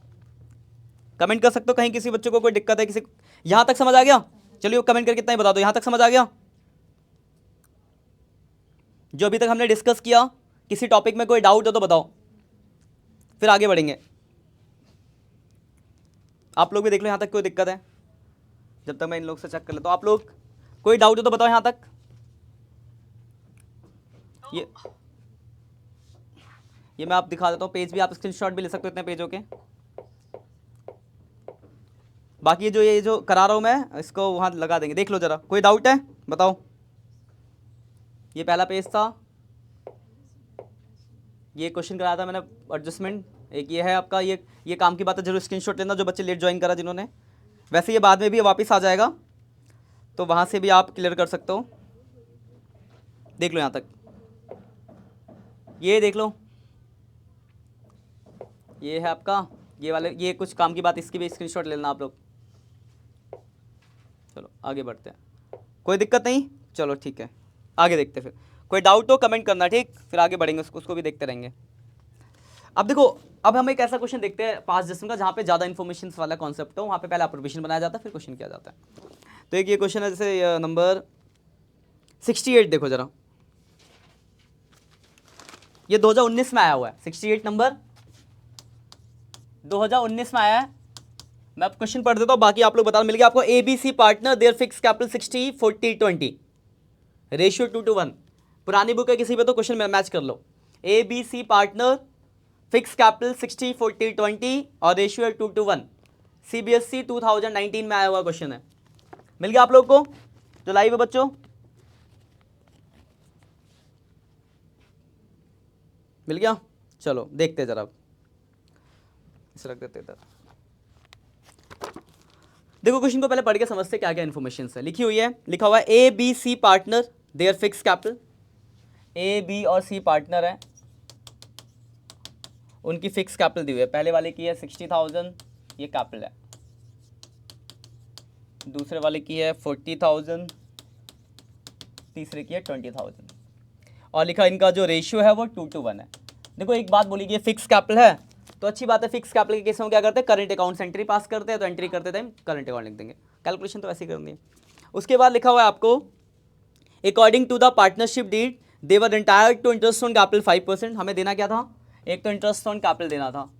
कमेंट कर सकते हो। कहीं किसी बच्चे को कोई दिक्कत है, किसी यहाँ तक समझ आ गया? चलिए कमेंट करके इतना ही बता दो, यहाँ तक समझ आ गया? जो अभी तक हमने डिस्कस किया, किसी टॉपिक में कोई डाउट हो तो बताओ, फिर आगे बढ़ेंगे। आप लोग भी देख लो यहाँ तक कोई दिक्कत है, जब तक मैं इन लोग से चेक कर लेता हूँ। आप लोग कोई डाउट हो तो बताओ यहाँ तक। ये मैं आप दिखा देता हूँ पेज भी, आप स्क्रीनशॉट भी ले सकते हो इतने पेजों के। बाकी ये जो करा रहा हूँ मैं, इसको वहाँ लगा देंगे, देख लो जरा। कोई डाउट है बताओ। ये पहला पेज था, ये क्वेश्चन कराया था मैंने एडजस्टमेंट। एक ये है आपका, ये काम की बात है, जरूर स्क्रीनशॉट लेना जो बच्चे लेट ज्वाइन करा जिन्होंने। वैसे ये बाद में भी वापस आ जाएगा, तो वहाँ से भी आप क्लियर कर सकते हो। देख लो यहाँ तक, ये देख लो, ये है आपका ये वाले, ये कुछ काम की बात, इसकी भी स्क्रीनशॉट ले लेना आप लोग। चलो आगे बढ़ते हैं, कोई दिक्कत नहीं, चलो ठीक है आगे देखते हैं। फिर कोई डाउट हो कमेंट करना, ठीक, फिर आगे बढ़ेंगे, उसको भी देखते रहेंगे। अब देखो, अब हम एक ऐसा क्वेश्चन देखते हैं पास्ट जिसम का, जहाँ पे ज़्यादा इन्फॉर्मेशन वाला कॉन्सेप्ट हो, वहाँ पे पहले एप्रोप्रिएशन बनाया जाता है, फिर क्वेश्चन किया जाता है। तो एक ये क्वेश्चन है, जैसे नंबर 68, देखो जरा, ये 2019 में आया हुआ है। 68 नंबर 2019 में आया है। मैं अब क्वेश्चन पढ़ देता हूँ, बाकी आप लोग बता। मिल गया आपको। ABC partner their fix capital 60-40-20 ratio 2:1। पुरानी बुक है किसी पे तो क्वेश्चन में मैच कर लो। ABC पार्टनर फिक्स कैपिटल 60-40-20 और रेशियो 2:1। CBSE 2019 में आया हुआ क्वेश्चन है। मिल गया आप लोग को जो लाइव है बच्चों? मिल गया? चलो देखते हैं जरा, इसे रख देते इधर। देखो क्वेश्चन को पहले पढ़ के समझते क्या क्या इन्फॉर्मेशन है। लिखी हुई है, लिखा हुआ है ABC partner their fix capital. A, B और C पार्टनर है, उनकी फिक्स कैपिटल दी हुई है। पहले वाले की है 60,000, ये कैपिटल है। दूसरे वाले की है 40,000, तीसरे की है 20,000। और लिखा इनका जो रेशियो है वो 2:1 है। देखो एक बात बोली कि फिक्स कैपिटल है, तो अच्छी बात है। फिक्स कैपिटल के केस में क्या करते हैं, करंट अकाउंट से एंट्री पास करते हैं, तो एंट्री करते टाइम करंट अकाउंट लिख देंगे, कैलकुलेशन तो ऐसे ही करनी है। उसके बाद लिखा हुआ है आपको, according to the partnership deed they were entire to interest on capital 5%। हमें देना क्या था, एक तो इंटरेस्ट ऑन कैपिटल देना था।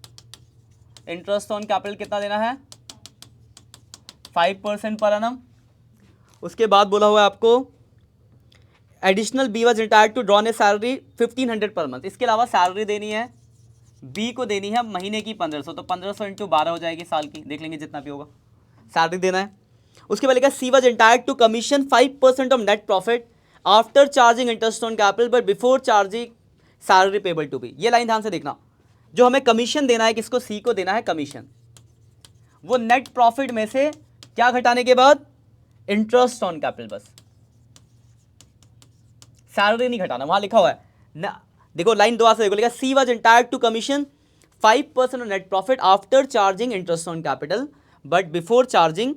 इंटरेस्ट ऑन कैपिटल कितना देना है, 5% पर एनम। उसके बाद बोला हुआ है आपको, additional B was retired to drawn a salary 1500 per month. इसके अलावा सैलरी देनी है बी को, देनी है महीने की 1500, तो 1500 इंटू 12 हो जाएगी साल की, देख लेंगे जितना भी होगा, सैलरी देना है। उसके बाद लिखा C was entitled to commission 5% of net profit after charging interest on capital but before charging salary payable to be. ये लाइन ध्यान से देखना, जो हमें कमीशन देना है, किसको, सी को देना है कमीशन, वो नेट प्रॉफिट में से क्या घटाने के बाद, इंटरेस्ट ऑन कैपिटल, बस सैलरी नहीं घटाना। वहां लिखा हुआ है ना, देखो लाइन दो से देखो, लिखा C was entitled to commission 5% of net profit after charging interest on capital but before charging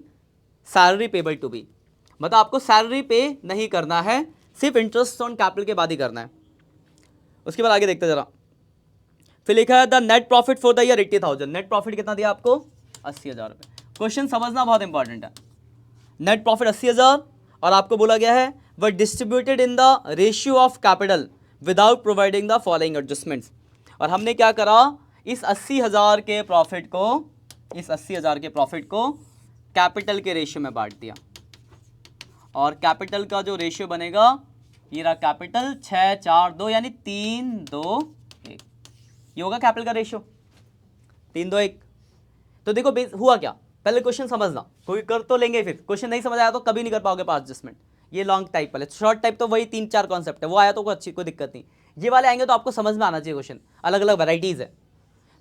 salary payable to be. मतलब आपको सैलरी पे नहीं करना है, सिर्फ इंटरेस्ट ऑन कैपिटल के बाद ही करना है। उसके बाद आगे देखते जरा, फिर लिखा है the net profit for the year 80,000। Net profit कितना दिया आपको, 80,000 रुपये। क्वेश्चन समझना बहुत इंपॉर्टेंट है। नेट प्रॉफिट 80,000 और आपको बोला गया है वह distributed in the ratio of capital without providing the following adjustments. और हमने क्या करा, इस 80,000 के प्रॉफिट को, इस 80,000 के प्रॉफिट को कैपिटल के रेशियो में बांट दिया। और कैपिटल का जो रेशियो बनेगा, ये रहा कैपिटल 6, 4, 2 यानी 3, 2, 1। ये होगा कैपिटल का रेशियो 3, 2, 1। तो देखो हुआ क्या, पहले क्वेश्चन समझना, कोई कर तो लेंगे, फिर क्वेश्चन नहीं समझ आया तो कभी नहीं कर पाओगे पास एडजस्टमेंट। ये लॉन्ग टाइप वाले, शॉर्ट टाइप तो वही 3-4 कॉन्सेप्ट है, वो आया तो कोई अच्छी कोई दिक्कत नहीं। ये वाले आएंगे तो आपको समझ में आना चाहिए क्वेश्चन, अलग अलग वैराइटीज़ है।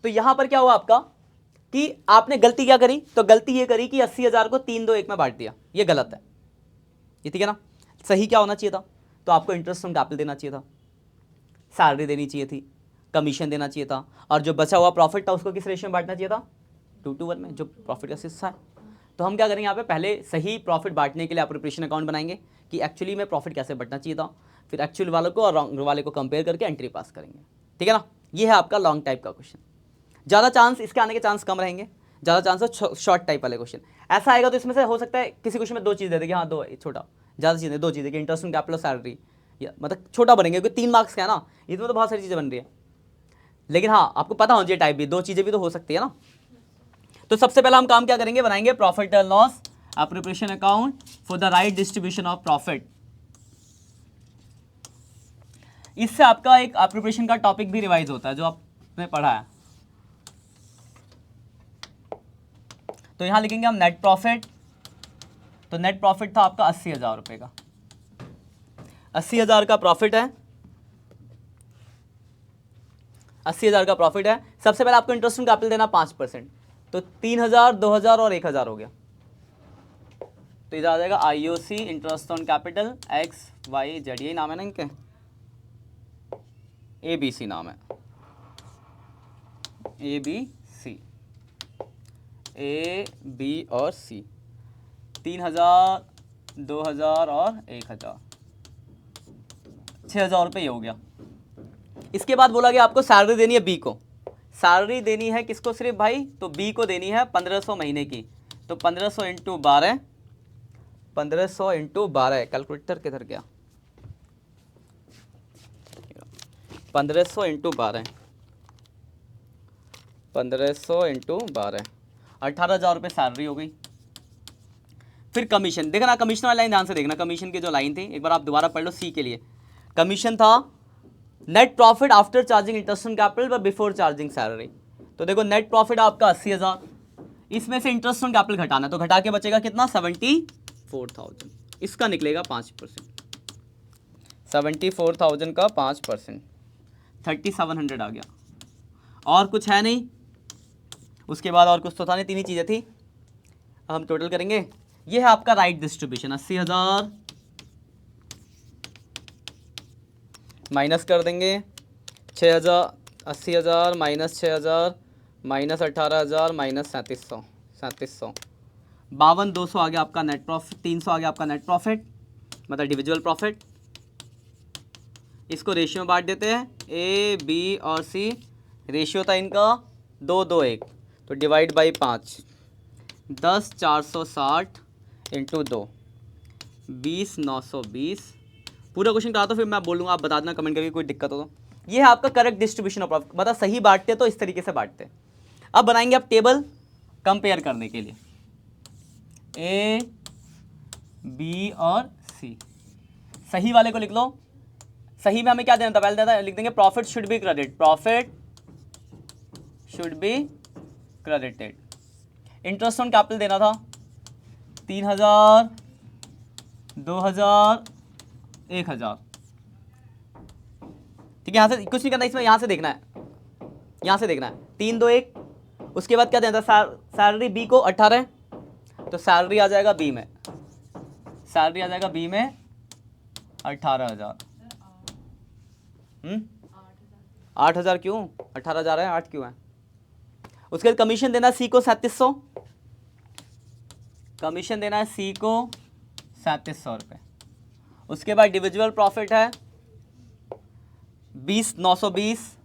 तो यहाँ पर क्या हुआ आपका कि आपने गलती क्या करी, तो गलती ये करी कि 80,000 को 3-2-1 में बांट दिया, ये गलत है, ये ठीक है ना। सही क्या होना चाहिए था, तो आपको इंटरेस्ट ऑन कैपिटल देना चाहिए था, सैलरी देनी चाहिए थी, कमीशन देना चाहिए था, और जो बचा हुआ प्रॉफिट था उसको किस रेशियो में बांटना चाहिए था, 2:1 में, जो प्रॉफिट का हिस्सा है। तो हम क्या करेंगे यहाँ पे, पहले सही प्रॉफिट बांटने के लिए अप्रोप्रिएशन अकाउंट बनाएंगे कि एक्चुअली में प्रॉफिट कैसे बंटना चाहिए था, फिर एक्चुअल वालों को और रॉन्ग वाले को कंपेयर करके एंट्री पास करेंगे, ठीक है ना। ये है आपका लॉन्ग टाइप का क्वेश्चन। ज़्यादा चांस इसके आने के चांस कम रहेंगे, ज़्यादा चांस है शॉर्ट टाइप वाले क्वेश्चन। ऐसा आएगा तो इसमें से हो सकता है किसी क्वेश्चन में 2 चीज़ दे देगी, हाँ 2 छोटा, ज़्यादा चीज़ें 2 चीज़ें कि इंटरेस्ट ऑन कैपिटल सैलरी, या मतलब छोटा बनेंगे क्योंकि 3 मार्क्स का है ना, इसमें तो बहुत सारी चीज़ें बन रही है। लेकिन हाँ आपको पता होना चाहिए टाइप भी, 2 चीज़ें भी तो हो सकती है ना। तो सबसे पहला हम काम क्या करेंगे, बनाएंगे profit and loss appropriation account for the right distribution of profit. इससे आपका एक अप्रोप्रिएशन का टॉपिक भी रिवाइज होता है जो आपने पढ़ा है। तो यहां लिखेंगे हम नेट प्रॉफिट, तो नेट प्रॉफिट था आपका 80,000 रुपये का, 80,000 का प्रॉफिट है, 80,000 का प्रॉफिट है। सबसे पहले आपको इंटरेस्ट ऑन कैपिटल देना 5%, तो 3,000, 2,000 और 1,000 हो गया। तो इधर आ जाएगा IOC interest on capital XYZ, यही नाम है ना इनके, ABC नाम है, ABC, A, B और C। 3,000, 2,000 और 1,000, 6,000 रुपये ये हो गया। इसके बाद बोला गया आपको सैलरी देनी है B को, सैलरी देनी है किसको सिर्फ भाई, तो B को देनी है 1,500 महीने की, तो 1,500 इंटू 12, 1,500 इंटू 12, कैलकुलेटर किधर गया, 1,500 इंटू 12, 1,500 इंटू 12, 18,000 रुपये सैलरी हो गई। फिर कमीशन, देखना कमीशन वाली लाइन ध्यान से देखना, कमीशन की जो लाइन थी एक बार आप दोबारा पढ़ लो सी के लिए। कमीशन था net profit after charging interest on capital but before charging salary. तो देखो नेट प्रॉफिट आपका 80,000, इसमें से इंटरेस्ट ऑन कैपिटल घटाना, तो घटा के बचेगा कितना, 74,000, इसका निकलेगा 5%, 74,000 का 5%, 3,700 आ गया। और कुछ है नहीं, उसके बाद और कुछ तो था नहीं, 3 ही चीज़ें थी। अब हम टोटल करेंगे, ये है आपका राइट डिस्ट्रीब्यूशन, 80,000 माइनस कर देंगे 6,000, 80,000 माइनस 6,000 माइनस 18,000 माइनस 3700, 52,200 आ गया आपका नेट प्रॉफिट, 300 आ गया आपका नेट प्रॉफिट मतलब इंडिविजुअल प्रॉफिट। इसको रेशियो में बांट देते हैं, A, B और C, रेशियो था इनका 2:1, तो डिवाइड बाई 5, 10,460 इंटू 2, 20,920। पूरा क्वेश्चन करा तो फिर मैं बोलूँगा, आप बता देना कमेंट करके कोई दिक्कत हो तो। ये है आपका करेक्ट डिस्ट्रीब्यूशन ऑफ प्रॉफिट, मतलब सही बांटते तो इस तरीके से बांटते। अब बनाएंगे आप टेबल कंपेयर करने के लिए, A, B और C। सही वाले को लिख लो, सही में हमें क्या देना था, पहले देना लिख देंगे profit should be credit, profit should be credited. Interest on capital देना था 3,000, 2,000, 1,000, ठीक है। यहाँ से कुछ नहीं करना, इसमें यहाँ से देखना है, यहाँ से देखना है 3:2:1। उसके बाद क्या देना था, सैलरी B को 18, तो सैलरी आ जाएगा B में, सैलरी आ जाएगा B में 18,000। 8,000 क्यों, 18,000 है, 8 क्यों है। उसके बाद कमीशन देना है C को 3,700, कमीशन देना है C को 3,700 रुपये। उसके बाद इंडिविजुअल प्रॉफिट है 20,920,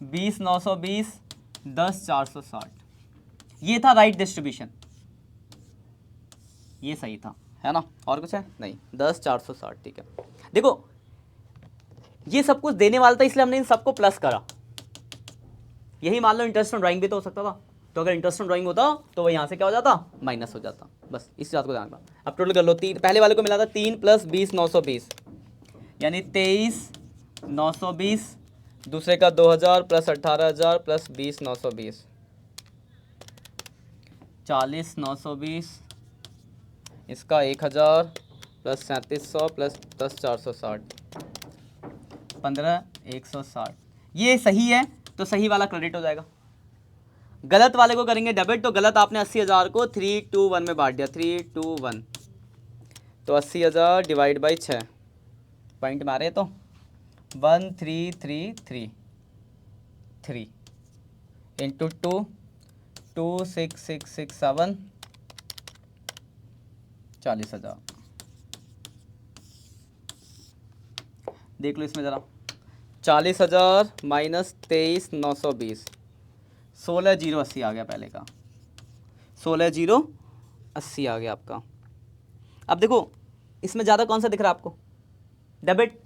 20,920, 10,460। ये था राइट डिस्ट्रीब्यूशन, ये सही था, है ना। और कुछ है नहीं, 10,460, ठीक है। देखो ये सब कुछ देने वाला था इसलिए हमने इन सबको प्लस करा। यही मान लो इंटरेस्ट ऑन ड्राइंग भी तो हो सकता था, तो अगर इंटरेस्ट ऑन ड्राइंग होता तो वो यहाँ से क्या हो जाता, माइनस हो जाता। बस इस बात को ध्यान रखना। अब टोटल कर लो, 3 पहले वाले को मिला था 3 + 20,920 यानी 23,920, दूसरे का 2,000 + 18,000 + 20,920, 40,920 इसका 1,000 प्लस 3700 प्लस 10,460 15,160। ये सही है तो सही वाला क्रेडिट हो जाएगा। गलत वाले को करेंगे डेबिट, तो गलत आपने 80,000 को 321 में बांट दिया, 321 तो 80,000 डिवाइड बाई 6 पॉइंट मारे तो 13,333 इंटू 2 26,667 40,000। देख लो इसमें ज़रा 40,000 माइनस 23,920 16,080 आ गया पहले का, 16,080 आ गया आपका। अब देखो इसमें ज़्यादा कौन सा दिख रहा है आपको, डेबिट,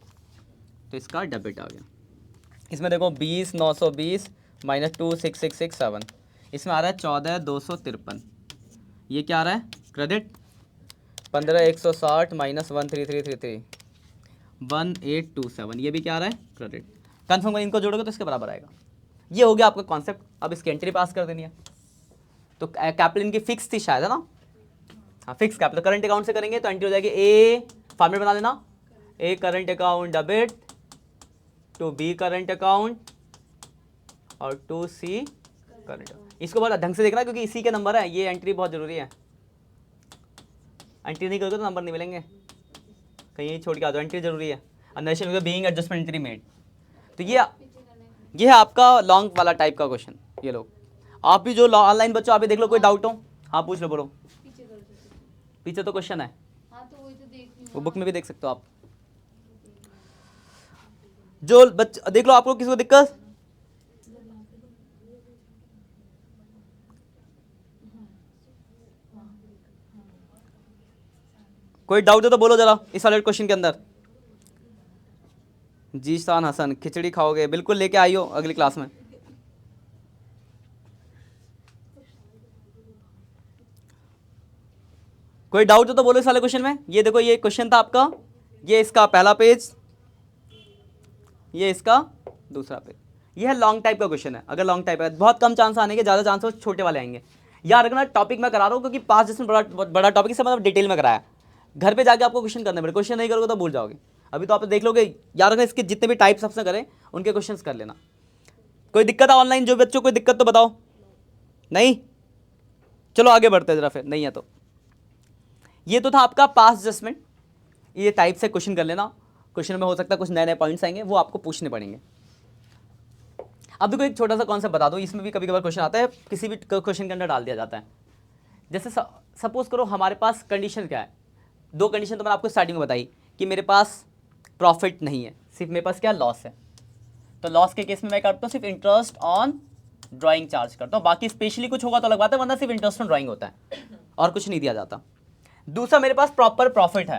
तो इसका डेबिट आ गया। इसमें देखो 20,920 माइनस 26,667 इसमें आ रहा है 14,253, ये क्या आ रहा है क्रेडिट। 15,160 माइनस 13333 1827 ये भी क्या आ रहा है क्रेडिट। कन्फर्म कर, इनको जोड़ोगे तो इसके बराबर आएगा। ये हो गया आपका कॉन्सेप्ट। अब इसकी एंट्री पास कर देनी है। तो कैपिटल इनकी फिक्स थी शायद, है ना, हाँ फिक्स कैपिटल। करंट अकाउंट से करेंगे तो एंट्री हो जाएगी ए, फॉर्मेट बना लेना, A current account debit to B current account और टू सी करंट। इसको बहुत ढंग से देखना क्योंकि इसी के नंबर है, ये एंट्री बहुत जरूरी है। एंट्री नहीं करोगे तो नंबर नहीं मिलेंगे, कहीं छोड़ के आ जाओ, एंट्री जरूरी है। Understand being adjustment entry made. तो ये है आपका लॉन्ग वाला टाइप का क्वेश्चन। ये लोग आप भी जो ऑनलाइन बच्चों आप भी देख लो, कोई डाउट हो हाँ पूछ लो, बोलो। पीछे तो क्वेश्चन है, हाँ तो वही तो देख रही हूँ। वो बुक में भी देख सकते हो आप। जो बच्चे देख लो, आपको किसी को दिक्कत, कोई डाउट है तो बोलो जरा इस वाले क्वेश्चन के अंदर। जीशान हसन खिचड़ी खाओगे, बिल्कुल लेके आइयो अगली क्लास में। कोई डाउट हो तो बोलो इस वाले क्वेश्चन में। ये देखो ये क्वेश्चन था आपका, ये इसका पहला पेज, ये इसका दूसरा पेज। ये है लॉन्ग टाइप का क्वेश्चन है। अगर लॉन्ग टाइप है बहुत कम चांस आने के, ज़्यादा चांस हो छोटे वाले आएंगे। याद रखना टॉपिक मैं करा रहा हूँ क्योंकि 5 जिसमें बड़ा टॉपिक से मतलब डिटेल में कराया। घर पे जाके आपको क्वेश्चन करने पड़े, क्वेश्चन नहीं करोगे तो भूल जाओगे। अभी तो आप देख लोगे। याद रखना इसके जितने भी टाइप्स आपसे करें उनके क्वेश्चंस कर लेना। कोई दिक्कत है ऑनलाइन जो बच्चों को दिक्कत तो बताओ। नहीं, चलो आगे बढ़ते हैं जरा फिर, नहीं है तो। ये तो था आपका पास्ट एडजस्टमेंट। ये टाइप से क्वेश्चन कर लेना। क्वेश्चन में हो सकता है कुछ नए नए पॉइंट्स आएंगे, वो आपको पूछने पड़ेंगे। अब देखो एक छोटा सा कॉन्सेप्ट बता दो, इसमें भी कभी कभार क्वेश्चन आता है, किसी भी क्वेश्चन के अंदर डाल दिया जाता है। जैसे सपोज करो हमारे पास कंडीशन क्या है, 2 कंडीशन तो मैंने आपको स्टार्टिंग में बताई कि मेरे पास प्रॉफिट नहीं है, सिर्फ मेरे पास क्या लॉस है। तो लॉस के केस में मैं करता हूँ सिर्फ इंटरेस्ट ऑन ड्राइंग चार्ज करता हूँ, बाकी स्पेशली कुछ होगा तो अलग बात है, वरना सिर्फ इंटरेस्ट ऑन ड्राइंग होता है और कुछ नहीं दिया जाता। दूसरा मेरे पास प्रॉपर प्रॉफिट है,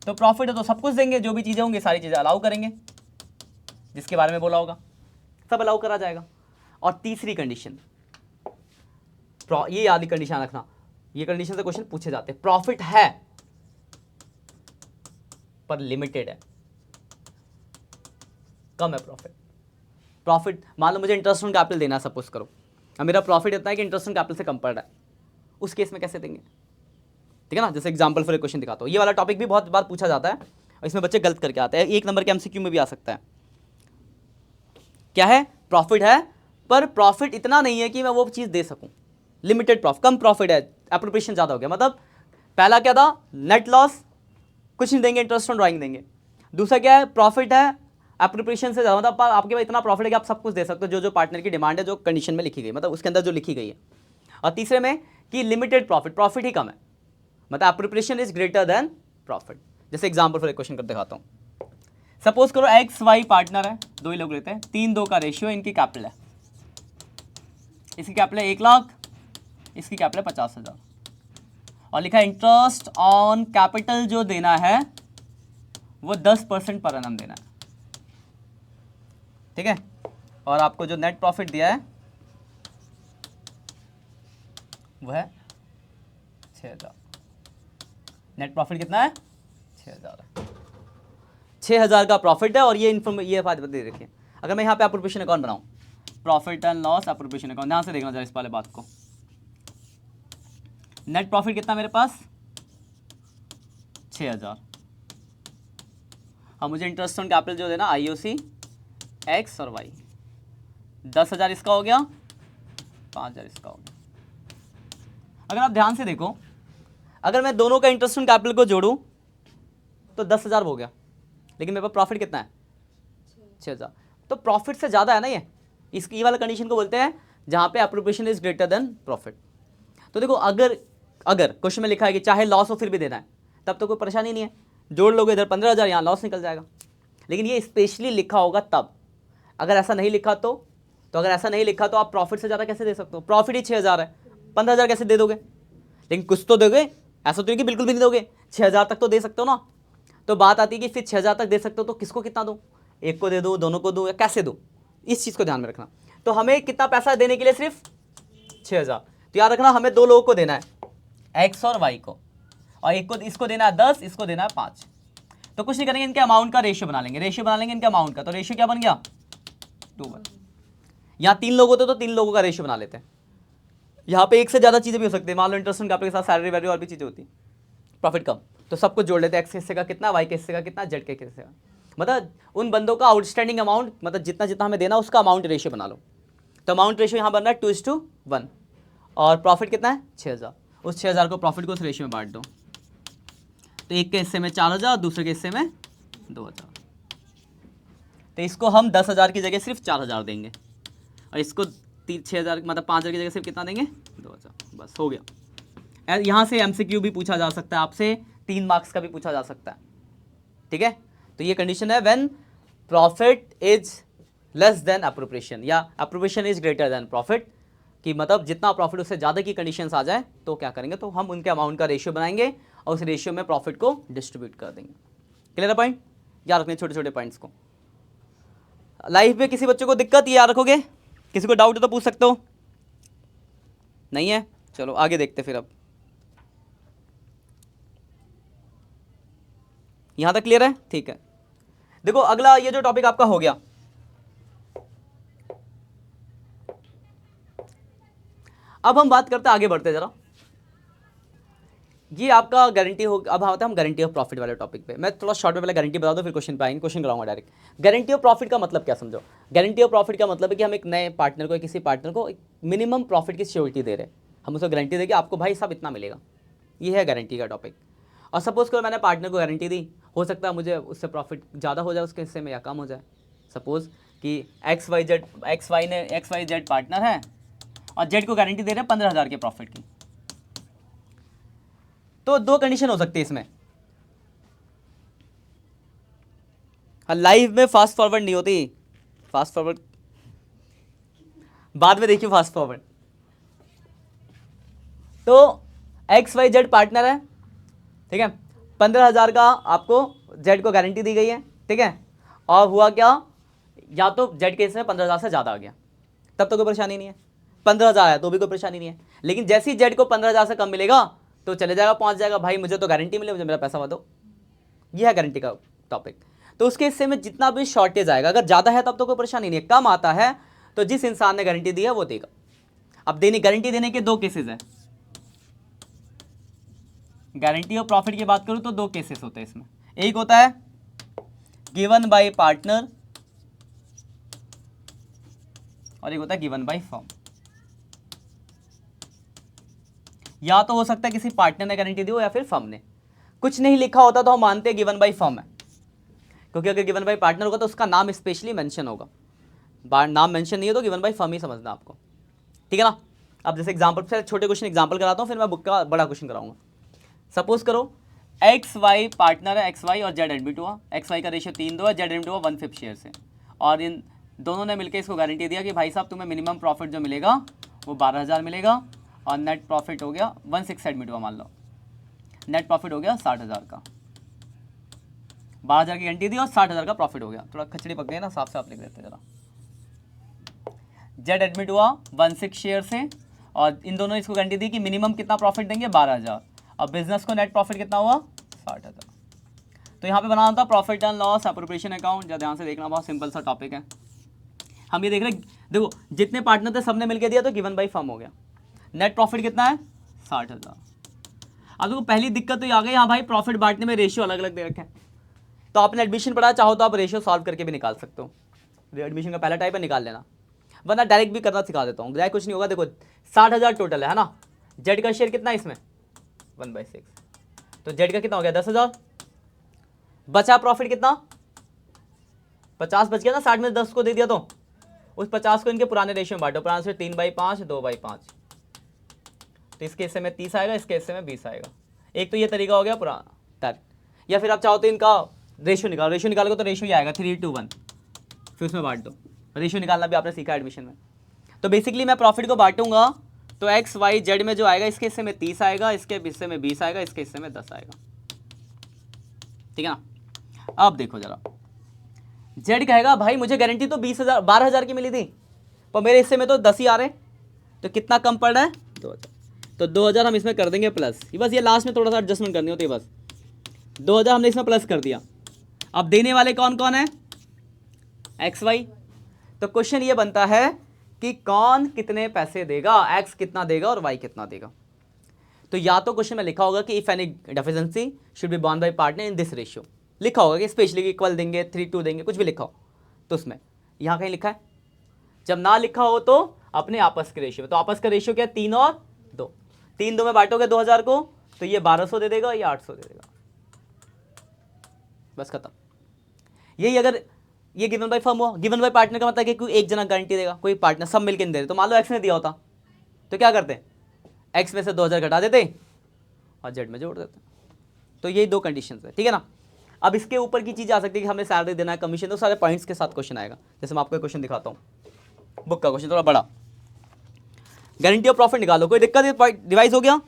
तो प्रॉफिट है तो सब कुछ देंगे, जो भी चीज़ें होंगी सारी चीज़ें अलाउ करेंगे, जिसके बारे में बोला होगा सब अलाउ करा जाएगा। और तीसरी कंडीशन, ये याद कंडीशन रखना, ये कंडीशन से क्वेश्चन पूछे जाते हैं। प्रॉफिट है पर लिमिटेड है, कम है प्रॉफिट। प्रॉफिट मान लो मुझे इंटरेस्ट ऑन कैपिटल देना है, सपोज करो, अब मेरा प्रॉफिट इतना है कि इंटरेस्ट ऑन कैपिटल से कम पड़ रहा है, उस केस में कैसे देंगे, ठीक है ना। जैसे एग्जांपल फॉर एक क्वेश्चन दिखाता हूँ। ये वाला टॉपिक भी बहुत बार पूछा जाता है और इसमें बच्चे गलत करके आते हैं। 1 नंबर के एमसीक्यू में भी आ सकता है। क्या है, प्रॉफिट है पर प्रॉफिट इतना नहीं है कि मैं वो चीज़ दे सकूं, लिमिटेड प्रॉफिट, कम प्रॉफिट है, एप्रोप्रिएशन ज़्यादा हो गया। मतलब पहला क्या था, नेट लॉस कुछ नहीं देंगे, इंटरेस्ट ऑन ड्राइंग देंगे। दूसरा क्या है, प्रॉफिट है एप्रोप्रिएशन से ज़्यादा, मतलब आपके पास इतना प्रॉफिट है कि आप सब कुछ दे सकते हो, जो जो पार्टनर की डिमांड है, जो कंडीशन में लिखी गई, मतलब उसके अंदर जो लिखी गई है। और तीसरे में कि लिमिटेड प्रॉफिट, प्रॉफिट ही कम है, मतलब appropriation is greater than profit. जैसे एग्जाम्पल फॉर एक क्वेश्चन कर दिखाता हूँ। सपोज करो एक्स वाई पार्टनर है, 2 ही लोग लेते हैं, 3-2 का रेशियो, इनकी कैपिटल है, इसकी कैपिटल है 1 लाख, इसकी कैपिटल है 50,000, और लिखा है इंटरेस्ट ऑन कैपिटल जो देना है वो 10% पर एनम देना है, ठीक है। और आपको जो नेट प्रॉफिट दिया है वो है 6,000। नेट प्रॉफिट कितना है, 6,000 है। 6,000 का प्रॉफिट है। और ये ये बात दे रखिए, अगर मैं यहाँ पे एप्रोप्रिएशन अकाउंट बनाऊँ, profit and loss appropriation account, ध्यान से देखना जरा इस वाले बात को। नेट प्रॉफिट कितना मेरे पास 6000। अब मुझे इंटरेस्ट ऑन कैपिटल जो देना IOC X और Y, 10,000 इसका हो गया, 5,000 इसका हो गया। अगर आप ध्यान से देखो, अगर मैं दोनों का इंटरेस्ट ऑन कैपिटल को जोड़ूं तो 10,000 हो गया, लेकिन मेरे पास प्रॉफिट कितना है 6,000। तो प्रॉफिट से ज़्यादा है ना ये, इसकी ये वाला कंडीशन को बोलते हैं जहाँ पे appropriation is greater than profit. तो देखो अगर क्वेश्चन में लिखा है कि चाहे लॉस हो फिर भी देना है, तब तो कोई परेशानी नहीं है, जोड़ लोगे इधर 15,000, यहाँ लॉस निकल जाएगा। लेकिन ये स्पेशली लिखा होगा तब, अगर ऐसा नहीं लिखा तो अगर ऐसा नहीं लिखा तो आप प्रॉफिट से ज़्यादा कैसे दे सकते हो? प्रॉफिट ही 6,000 है, 15,000 कैसे दे दोगे? लेकिन कुछ तो दोगे, ऐसा तो नहीं कि बिल्कुल भी नहीं दोगे, 6,000 तक तो दे सकते हो ना। तो बात आती है कि फिर 6,000 तक दे सकते हो तो किसको कितना दो, एक को दे दो, दोनों को दो, या कैसे दो, इस चीज़ को ध्यान में रखना। तो हमें कितना पैसा देने के लिए सिर्फ 6,000, तो याद रखना हमें दो लोगों को देना है, X और Y को, और एक को इसको देना है 10, इसको देना है 5। तो कुछ नहीं करेंगे, इनके अमाउंट का रेशियो बना लेंगे, इनके अमाउंट का। तो रेशियो क्या बन गया 2:1। यहाँ 3 लोग होते तो 3 लोगों का रेशियो बना लेते हैं। यहाँ पे एक से ज़्यादा चीज़ें भी हो सकती है, मान लो इंटरेस्ट ऑन कैपिटल के साथ सैलरी वैल्यू और भी चीज़ें होती, प्रॉफिट कम, तो सब कुछ जोड़ लेते हैं, X के हिस्से का कितना, Y के हिस्से का कितना, Z के हिस्से का, मतलब उन बंदों का आउटस्टैंडिंग अमाउंट, मतलब जितना जितना हमें देना उसका अमाउंट रेशियो बना लो। तो अमाउंट रेशियो यहाँ बन रहा है 2:1, और प्रॉफिट कितना है 6,000। उस 6,000 को प्रॉफिट को उस रेशियो में बांट दो, तो एक के हिस्से में 4,000, दूसरे के हिस्से में 2,000। तो इसको हम 10,000 की जगह सिर्फ 4,000 देंगे, और इसको 6,000 मतलब 5,000 की जगह सिर्फ कितना देंगे 2,000, बस हो गया। यहाँ से MCQ भी पूछा जा सकता है आपसे, 3 मार्क्स का भी पूछा जा सकता है, ठीक है। तो ये कंडीशन है when profit is less than appropriation या appropriation is greater than profit, कि मतलब जितना प्रॉफिट उससे ज़्यादा की कंडीशंस आ जाए तो क्या करेंगे, तो हम उनके अमाउंट का रेशियो बनाएंगे और उस रेशियो में प्रॉफिट को डिस्ट्रीब्यूट कर देंगे। क्लियर है पॉइंट? याद रखने छोटे छोटे पॉइंट्स को। लाइफ में किसी बच्चे को दिक्कत याद रखोगे, किसी को डाउट हो तो पूछ सकते हो, नहीं है? चलो आगे देखते फिर। अब यहाँ तक क्लियर है? ठीक है। देखो अगला ये जो टॉपिक आपका हो गया, अब हम बात करते हैं, आगे बढ़ते जरा। ये आपका गारंटी हो, अब आते हैं हम गारंटी ऑफ प्रॉफिट वाले टॉपिक पे। मैं थोड़ा शॉर्ट में पहले गारंटी बता दूं, फिर क्वेश्चन पे आएंगे, क्वेश्चन कराऊंगा डायरेक्ट। गारंटी ऑफ प्रॉफिट का मतलब क्या समझो। गारंटी ऑफ प्रॉफिट का मतलब है कि हम एक नए पार्टनर को, किसी पार्टनर को मिनिमम प्रॉफिट की श्योरिटी दे रहे हैं, हम उसको गारंटी देंगे आपको भाई साहब इतना मिलेगा, ये है गारंटी का टॉपिक। और सपोज करो मैंने पार्टनर को गारंटी दी, हो सकता है मुझे उससे प्रॉफिट ज़्यादा हो जाए उसके हिस्से में या कम हो जाए। सपोज कि XYZ पार्टनर है और Z को गारंटी दे रहे हैं 15,000 के प्रॉफिट की, तो 2 कंडीशन हो सकती है इसमें। हाँ, लाइव में फास्ट फॉरवर्ड नहीं होती, फास्ट फॉरवर्ड बाद में देखिए, फास्ट फॉरवर्ड। तो XYZ पार्टनर है, ठीक है, 15,000 का आपको Z को गारंटी दी गई है, ठीक है, और हुआ क्या, या तो Z के हिस्से में 15,000 से ज़्यादा आ गया, तब तो कोई परेशानी नहीं है, 15,000 है तो भी कोई परेशानी नहीं है। लेकिन जैसे ही Z को 15,000 से कम मिलेगा तो चले जाएगा, पहुंच जाएगा, भाई मुझे तो गारंटी मिले, मुझे मेरा पैसा दो। यह है गारंटी का टॉपिक। तो उसके हिस्से में जितना भी शॉर्टेज आएगा, अगर ज़्यादा है तब तो कोई परेशानी नहीं है, कम आता है तो जिस इंसान ने गारंटी दी है वो देगा। अब गारंटी देने के 2 केसेस हैं। गारंटी ऑफ प्रॉफिट की बात करूं तो 2 केसेस होते हैं इसमें। एक होता है गिवन बाय पार्टनर और एक होता है गिवन बाय फर्म। या तो हो सकता है किसी पार्टनर ने गारंटी दी हो या फिर फर्म ने। कुछ नहीं लिखा होता तो हम मानते हैं गिवन बाय फर्म है, क्योंकि अगर गिवन बाय पार्टनर होगा तो उसका नाम स्पेशली मेंशन होगा, नाम मेंशन नहीं है तो गिवन बाय फर्म ही समझना आपको, ठीक है ना। अब जैसे एग्जांपल से छोटे क्वेश्चन एग्जांपल कराता हूँ, फिर मैं बुक का बड़ा क्वेश्चन कराऊंगा। सपोज करो XY पार्टनर है, XY और Z एडमिट हुआ, XY का रेशियो 3:2 है, Z एडमिट हुआ 1/5 शेयर से, और इन दोनों ने मिलकर इसको गारंटी दिया कि भाई साहब तुम्हें मिनिमम प्रॉफिट जो मिलेगा वो 12,000 मिलेगा, और नेट प्रॉफिट हो गया 1/6 एडमिट हुआ, मान लो नेट प्रॉफिट हो गया 60,000 का। 12,000 की गारंटी दी और 60,000 का प्रॉफिट हो गया। थोड़ा खिचड़ी पक गई ना, साफ साफ लिख देते जरा। Z एडमिट हुआ 1/6 शेयर से, और इन दोनों इसको गारंटी दी कि मिनिमम कितना प्रॉफिट देंगे 12,000, और बिजनेस को नेट प्रॉफिट कितना हुआ 60,000। तो यहाँ पे बनाना था profit and loss appropriation account. जरा ध्यान से देखना, बहुत सिंपल सा टॉपिक है। हम ये देख रहे हैं, देखो जितने पार्टनर थे सबने मिलकर दिया तो गिवन बाय फर्म हो गया। नेट प्रॉफिट कितना है 60,000, अब देखो पहली दिक्कत तो ये आ गई, हाँ भाई प्रॉफिट बांटने में रेशियो अलग अलग दे रखे हैं। तो आपने एडमिशन पढ़ा, चाहो तो आप रेशियो सॉल्व करके भी निकाल सकते हो। एडमिशन का पहला टाइप है, निकाल लेना, वरना डायरेक्ट भी करना सिखा देता हूँ, डायरेक्ट कुछ नहीं होगा। देखो 60,000 टोटल है ना, जेड का शेयर कितना है इसमें 1/6, तो जेड का कितना हो गया 10,000, बचा प्रॉफिट कितना 50 बच गया ना, 60 में 10 को दे दिया, तो उस 50 को इनके पुराने रेशियो में बांटो, पुराने से 3/5 2/5, तो इसके हिस्से में 30 आएगा, इसके हिस्से में 20 आएगा। एक तो ये तरीका हो गया पुराना, या फिर आप चाहो तो इनका रेशियो निकालो, रेशियो निकालोगे तो रेशियो ही आएगा 3:1, फिर उसमें बांट दो। रेशियो निकालना भी आपने सीखा एडमिशन में। तो बेसिकली मैं प्रॉफिट को बांटूंगा तो एक्स वाई जेड में जो आएगा, इसके हिस्से में 30 आएगा, इसके हिस्से में 20 आएगा, इसके हिस्से में 10 आएगा, ठीक है ना। अब देखो जरा, जेड कहेगा भाई मुझे गारंटी तो 12,000 की मिली थी, पर मेरे हिस्से में तो 10 ही आ रहे, तो कितना कम पड़ रहा है 2,000, तो 2,000 हम इसमें कर देंगे प्लस, ये बस ये लास्ट में थोड़ा सा एडजस्टमेंट करनी होती है, बस 2,000 हमने इसमें प्लस कर दिया। अब देने वाले कौन कौन है, एक्स वाई। तो क्वेश्चन ये बनता है कि कौन कितने पैसे देगा, एक्स कितना देगा और वाई कितना देगा। तो या तो क्वेश्चन में लिखा होगा कि if any deficiency should be born bye partner in this ratio, लिखा होगा कि स्पेशली इक्वल देंगे 3:2 देंगे, कुछ भी लिखा हो तो उसमें, यहाँ कहीं लिखा है। जब ना लिखा हो तो अपने आपस के रेशियो में, तो आपस का रेशियो क्या है 3 और 2, 3 2 में बांटोगे 2,000 को, तो ये 1,200 दे देगा, ये 800 दे देगा, बस खत्म। यही अगर ये गिवन बाय फर्म हुआ, गिवन बाय पार्टनर का मतलब है कि कोई एक जना गारंटी देगा, कोई पार्टनर सब मिलकर नहीं दे रहे। तो मान लो एक्स ने दिया होता तो क्या करते, एक्स में से 2,000 घटा देते और जेड में जोड़ देते। तो यही दो कंडीशंस है, ठीक है ना। अब इसके ऊपर की चीज़ आ सकती है कि हमें सैलरी देना है, कमीशन, तो सारे पॉइंट्स के साथ क्वेश्चन आएगा। जैसे मैं आपको एक क्वेश्चन दिखाता हूँ, बुक का क्वेश्चन थोड़ा बड़ा, गारंटी ऑफ प्रॉफिट निकालो, कोई दिक्कत है, डिवाइस हो गया।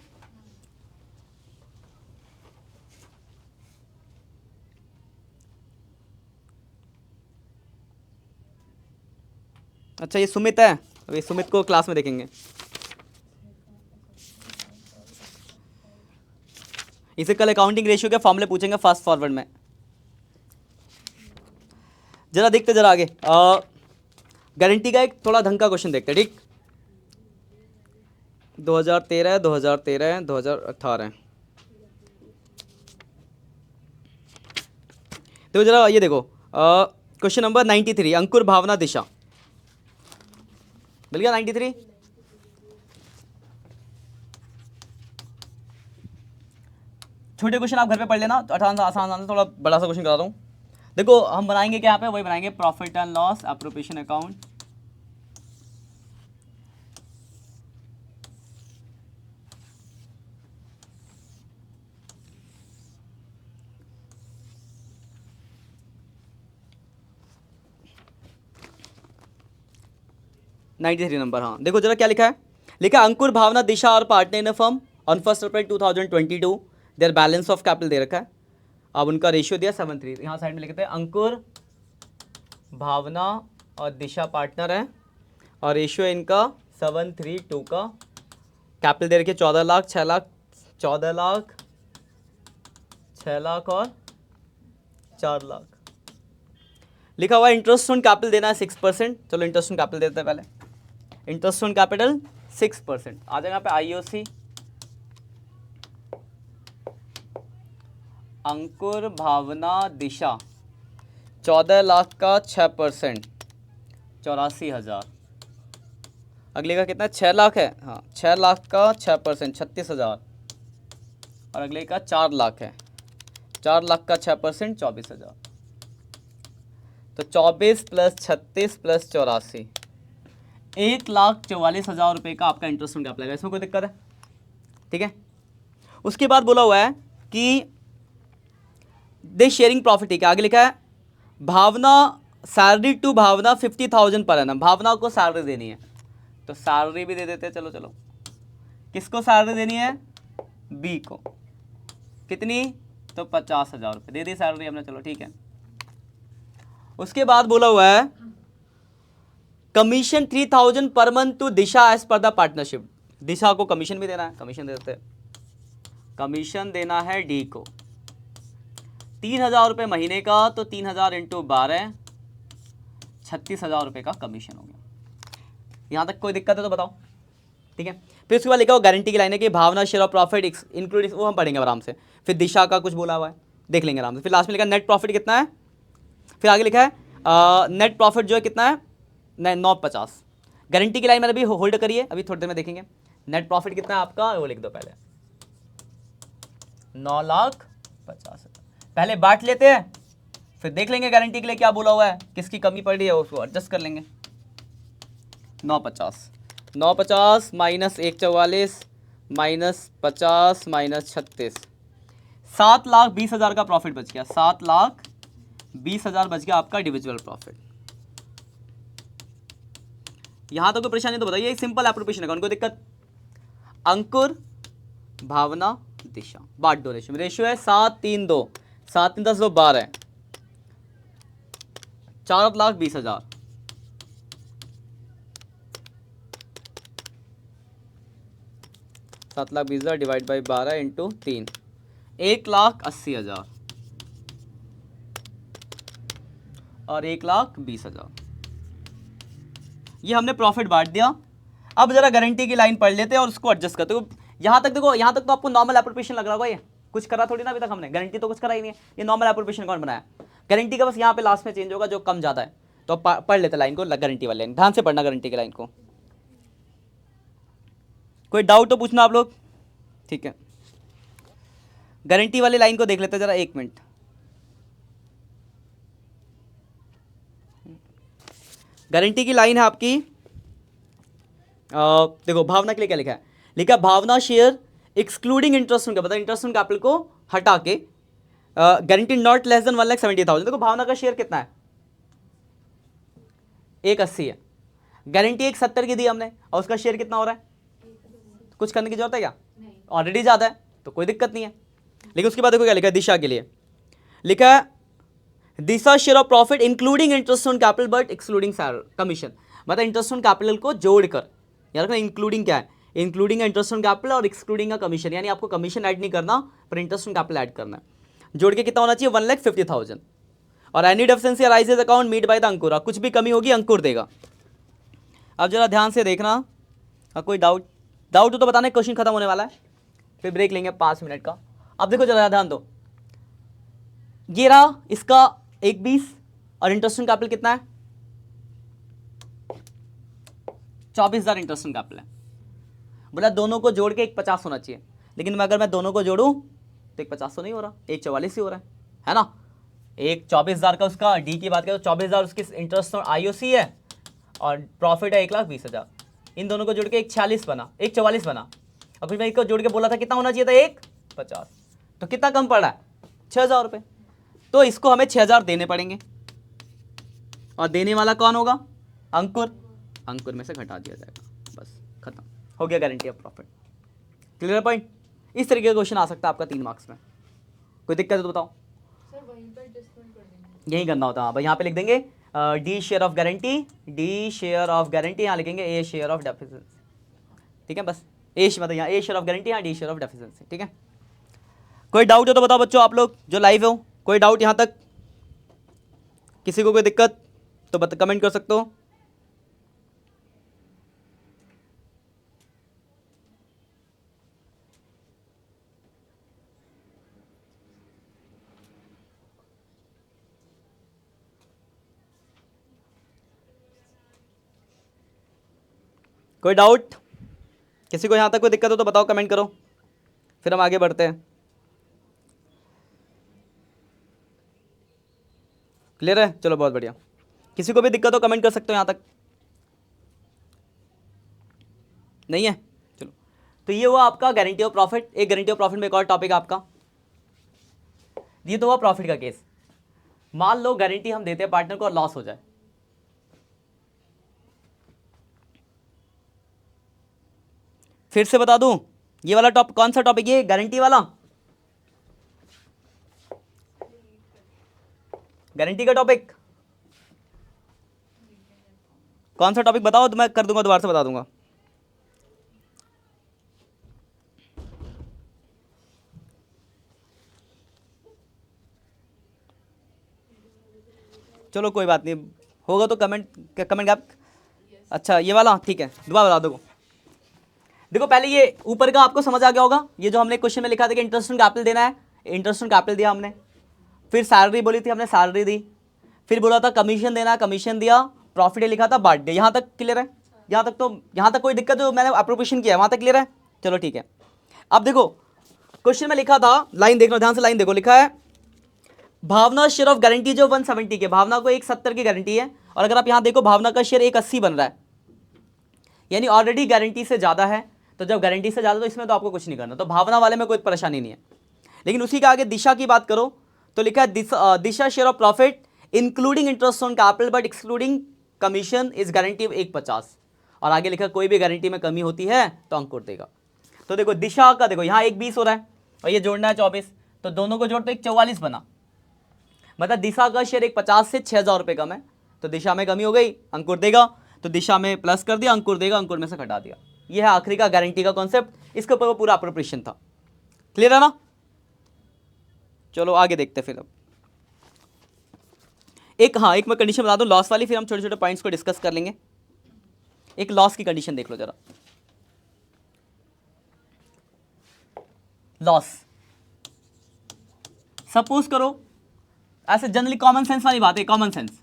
अच्छा ये सुमित है, अभी सुमित को क्लास में देखेंगे। इसे कल अकाउंटिंग रेशियो के फॉर्मूले पूछेंगे फास्ट फॉरवर्ड में। जरा देखते जरा आगे, गारंटी का एक थोड़ा ढंग का क्वेश्चन देखते हैं, ठीक। 2013 2018 तो जरा ये देखो, क्वेश्चन नंबर 93, अंकुर भावना दिशा, मिल गया 93। छोटे क्वेश्चन आप घर पे पढ़ लेना, तो आसान थोड़ा बड़ा सा क्वेश्चन कराता हूँ। देखो हम बनाएंगे क्या, यहाँ पे वही बनाएंगे, profit and loss appropriation account. (93) number, हाँ देखो जरा क्या लिखा है, लिखा है अंकुर भावना दिशा और partner in a firm on 1 April 2022, their balance of capital दे रखा है। अब उनका रेशियो दिया 7:3, यहाँ साइड में लिखते हैं अंकुर भावना और दिशा पार्टनर है और रेशियो इनका 7:3:2 का, कैपिटल दे रखी है 14 लाख 6 लाख 14 लाख 6 लाख और 4 लाख। लिखा हुआ है इंटरेस्ट ऑन कैपिटल देना है 6%। चलो इंटरेस्ट ऑन कैपिटल देते हैं पहले, इंटरेस्ट ऑन कैपिटल 6% आ जाएगा यहाँ पे। आईओसी अंकुर भावना दिशा 14 लाख का 6%, 84,000। अगले का कितना 6 लाख है, हाँ 6 लाख का 6% 36,000, और अगले का 4 लाख है, 4 लाख का 6% 24,000। तो 24 + 36 + 84, 1,44,000 रुपये का आपका इंटरेस्ट ऑन कैपिटल लगेगा। इसमें कोई दिक्कत है, ठीक है। उसके बाद बोला हुआ है कि दे शेयरिंग प्रॉफिट, ठीक है। आगे लिखा है भावना salary to Bhavna 50,000 per annum, भावना को सैलरी देनी है, तो सैलरी भी दे देते हैं। चलो किसको सैलरी देनी है, बी को, कितनी, तो 50,000 रुपये दे दी सैलरी हमने, चलो ठीक है। उसके बाद बोला हुआ है कमीशन 3,000 पर month to Disha as per the partnership, Disha को कमीशन भी देना है, कमीशन दे देते हैं। कमीशन देना है डी को 3,000 रुपये महीने का, तो 3,000 × 12 36,000 रुपये का कमीशन हो गया। यहाँ तक कोई दिक्कत है तो बताओ। ठीक है। फिर उसके बाद लिखा हुआ गारंटी की लाइन है कि भावना शेयर ऑफ प्रॉफिट इंक्लूड, वो हम पढ़ेंगे आराम से। फिर दिशा का कुछ बोला हुआ है, देख लेंगे आराम से। फिर लास्ट में लिखा नेट प्रॉफिट कितना है, फिर आगे लिखा है नेट प्रॉफिट जो है कितना है 950। गारंटी की लाइन मैंने अभी होल्ड करिए, अभी थोड़ी देर में देखेंगे। नेट प्रॉफिट कितना है आपका, वो लिख दो पहले 9,50,000। पहले बांट लेते हैं, फिर देख लेंगे गारंटी के लिए क्या बोला हुआ है, किसकी कमी पड़ रही है उसको एडजस्ट कर लेंगे। 950 माइनस 144 माइनस 50 माइनस 36, 7,20,000 का प्रॉफिट बच गया। 7,20,000 बच गया आपका इंडिविजुअल प्रॉफिट। यहां तक कोई परेशानी तो बताइए, सिंपल एप्रोप्रिएशन है, उनको दिक्कत। अंकुर, भावना, दिशा, बाट दो रेशियो है 7-3-2, 7-3 10 2 12, 4,20,000। 7,20,000 डिवाइड बाई 12 इंटू 3, 1,80,000 और 1,20,000। ये हमने प्रॉफिट बांट दिया। अब जरा गारंटी की लाइन पढ़ लेते हैं और उसको एडजस्ट करते हो। यहां तक देखो, यहां तक तो आपको नॉर्मल एप्रोप्रिएशन लग रहा होगा, ये कुछ करा थोड़ी ना अभी तक हमने, गारंटी तो कुछ करा ही नहीं है, ये नॉर्मल एप्रोप्रिएशन कौन बनाया। गारंटी का बस यहाँ पे लास्ट में चेंज होगा जो कम ज्यादा है, तो पढ़ लेते लाइन को, गारंटी वाली लाइन ध्यान से पढ़ना, गारंटी की लाइन को। कोई डाउट तो पूछना आप लोग, ठीक है। गारंटी वाली लाइन को देख लेते हैं जरा, 1 मिनट। गारंटी की लाइन है आपकी, देखो भावना के लिए क्या लिखा है, लिखा Bhavna share excluding interest on capital, interest on capital को हटा के गारंटी नॉट लेस देन 1,70,000। देखो भावना का शेयर कितना है, 180 है, गारंटी 170 की दी हमने और उसका शेयर कितना हो रहा है, कुछ करने की जरूरत है क्या, ऑलरेडी ज्यादा है तो कोई दिक्कत नहीं है। लेकिन उसके बाद देखो क्या लिखा है, दिशा के लिए लिखा है Disha share of profit including interest on capital but excluding commission, मतलब इंटरेस्ट ऑन कैपिटल को जोड़कर, यार इंक्लूडिंग क्या है, इंक्लूडिंग इंटरेस्ट ऑन कैपिटल और एक्सक्लूडिंग का कमीशन, यानी आपको कमीशन ऐड नहीं करना पर इंटरेस्ट ऑन कैपिटल ऐड करना है। जोड़ के कितना होना चाहिए, 1,50,000। और any deficiency arises account meet by the Ankur, कुछ भी कमी होगी अंकुर देगा। अब जरा ध्यान से देखना, कोई डाउट हो तो बताना, क्वेश्चन खत्म होने वाला है, फिर ब्रेक लेंगे 5 मिनट का। अब देखो जरा ध्यान दो, ये रहा इसका 1,20 और इंटरेस्ट ऑन कैपिटल कितना है 24,000 इंटरेस्ट ऑन कैपिटल है। बोला दोनों को जोड़ के 1,50 होना चाहिए, लेकिन अगर मैं दोनों को जोड़ूं तो 1,50 तो नहीं हो रहा, 1,44 ही हो रहा है ना। 24,000 का उसका डी की बात करें तो 24,000 उसकी इंटरेस्ट ऑन आईओसी है और प्रॉफिट है 1,20,000। इन दोनों को जोड़ के 1,46 बना, 1,44 बना। और फिर मैं इसको जोड़ के बोला था कितना होना चाहिए था 1,50, तो कितना कम पड़ रहा है 6,000 रुपये। तो इसको हमें 6,000 देने पड़ेंगे और देने वाला कौन होगा, अंकुर, अंकुर में से घटा दिया जाएगा, बस खत्म हो गया guarantee of profit. Clear point. इस तरीके का क्वेश्चन आ सकता है आपका 3 मार्क्स में, कोई दिक्कत है तो बताओ। सर वहीं पर एडजस्टमेंट कर देंगे, यही करना होता है। भाई यहाँ पे लिख देंगे D share of guarantee, D share of guarantee, यहाँ लिखेंगे ए शेयर ऑफ डेफिशिएंसी, ठीक है। बस ए मतलब यहाँ ए शेयर ऑफ गारंटी, यहाँ डी शेयर ऑफ डेफिशिएंसी, ठीक है। कोई डाउट हो तो बताओ बच्चों, आप लोग जो लाइव हो, कोई डाउट यहाँ तक, किसी को कोई दिक्कत तो कमेंट कर सकते हो। कोई डाउट, किसी को यहाँ तक कोई दिक्कत हो तो बताओ, कमेंट करो, फिर हम आगे बढ़ते हैं। क्लियर है, चलो बहुत बढ़िया। किसी को भी दिक्कत हो कमेंट कर सकते हो, यहाँ तक नहीं है, चलो। तो ये हुआ आपका गारंटी ऑफ प्रॉफिट। एक गारंटी ऑफ प्रॉफिट में एक और टॉपिक आपका, ये तो हुआ प्रॉफिट का केस। मान लो गारंटी हम देते हैं पार्टनर को और लॉस हो जाए, फिर से बता दूं, ये वाला टॉपिक कौन सा टॉपिक, ये गारंटी वाला, गारंटी का टॉपिक कौन सा टॉपिक बताओ तो मैं कर दूंगा, दोबारा से बता दूंगा। चलो कोई बात नहीं, होगा तो कमेंट आप। अच्छा ये वाला ठीक है, दोबारा बता दो। देखो पहले ये ऊपर का आपको समझ आ गया होगा, ये जो हमने क्वेश्चन में लिखा था कि इंटरेस्ट ऑन कैपिटल देना है, इंटरेस्ट ऑन कैपिटल दिया हमने, फिर सैलरी बोली थी हमने, सैलरी दी, फिर बोला था कमीशन देना, कमीशन दिया, प्रॉफिट लिखा था, बर्थडे। यहाँ तक क्लियर है? यहाँ तक कोई दिक्कत जो मैंने अप्रोप्रिएशन किया है वहाँ तक क्लियर है? चलो ठीक है। अब देखो क्वेश्चन में लिखा था, लाइन देख लो ध्यान से, लाइन देखो, लिखा है भावना शेयर ऑफ गारंटी जो 170 के, भावना को 170 की गारंटी है, और अगर आप यहाँ देखो भावना का शेयर 180 बन रहा है, यानी ऑलरेडी गारंटी से ज़्यादा है। तो जब गारंटी से ज़्यादा तो इसमें तो आपको कुछ नहीं करना, तो भावना वाले में कोई परेशानी नहीं है। लेकिन उसी के आगे दिशा की बात करो तो लिखा है Disha share of profit including interest on capital but excluding commission is guarantee 150, और आगे लिखा कोई भी गारंटी में कमी होती है तो अंकुर देगा। तो देखो दिशा का देखो यहाँ 120 हो रहा है और ये जोड़ना है 24, तो दोनों को जोड़ तो 144 बना, मतलब दिशा का शेयर 150 से 6000 रुपये कम है, तो दिशा में कमी हो गई, अंकुर देगा। तो दिशा में प्लस कर दिया, अंकुर देगा, अंकुर में से घटा दिया। ये है आखिरी का गारंटी का कॉन्सेप्ट, इसके ऊपर पूरा अप्रोप्रिएशन था। क्लियर है ना? चलो आगे देखते हैं फिर। अब एक मैं कंडीशन बता दूं लॉस वाली, फिर हम छोटे छोटे पॉइंट्स को डिस्कस कर लेंगे। एक लॉस की कंडीशन देख लो जरा। लॉस, सपोज करो, ऐसे जनरली कॉमन सेंस वाली बात है, कॉमन सेंस।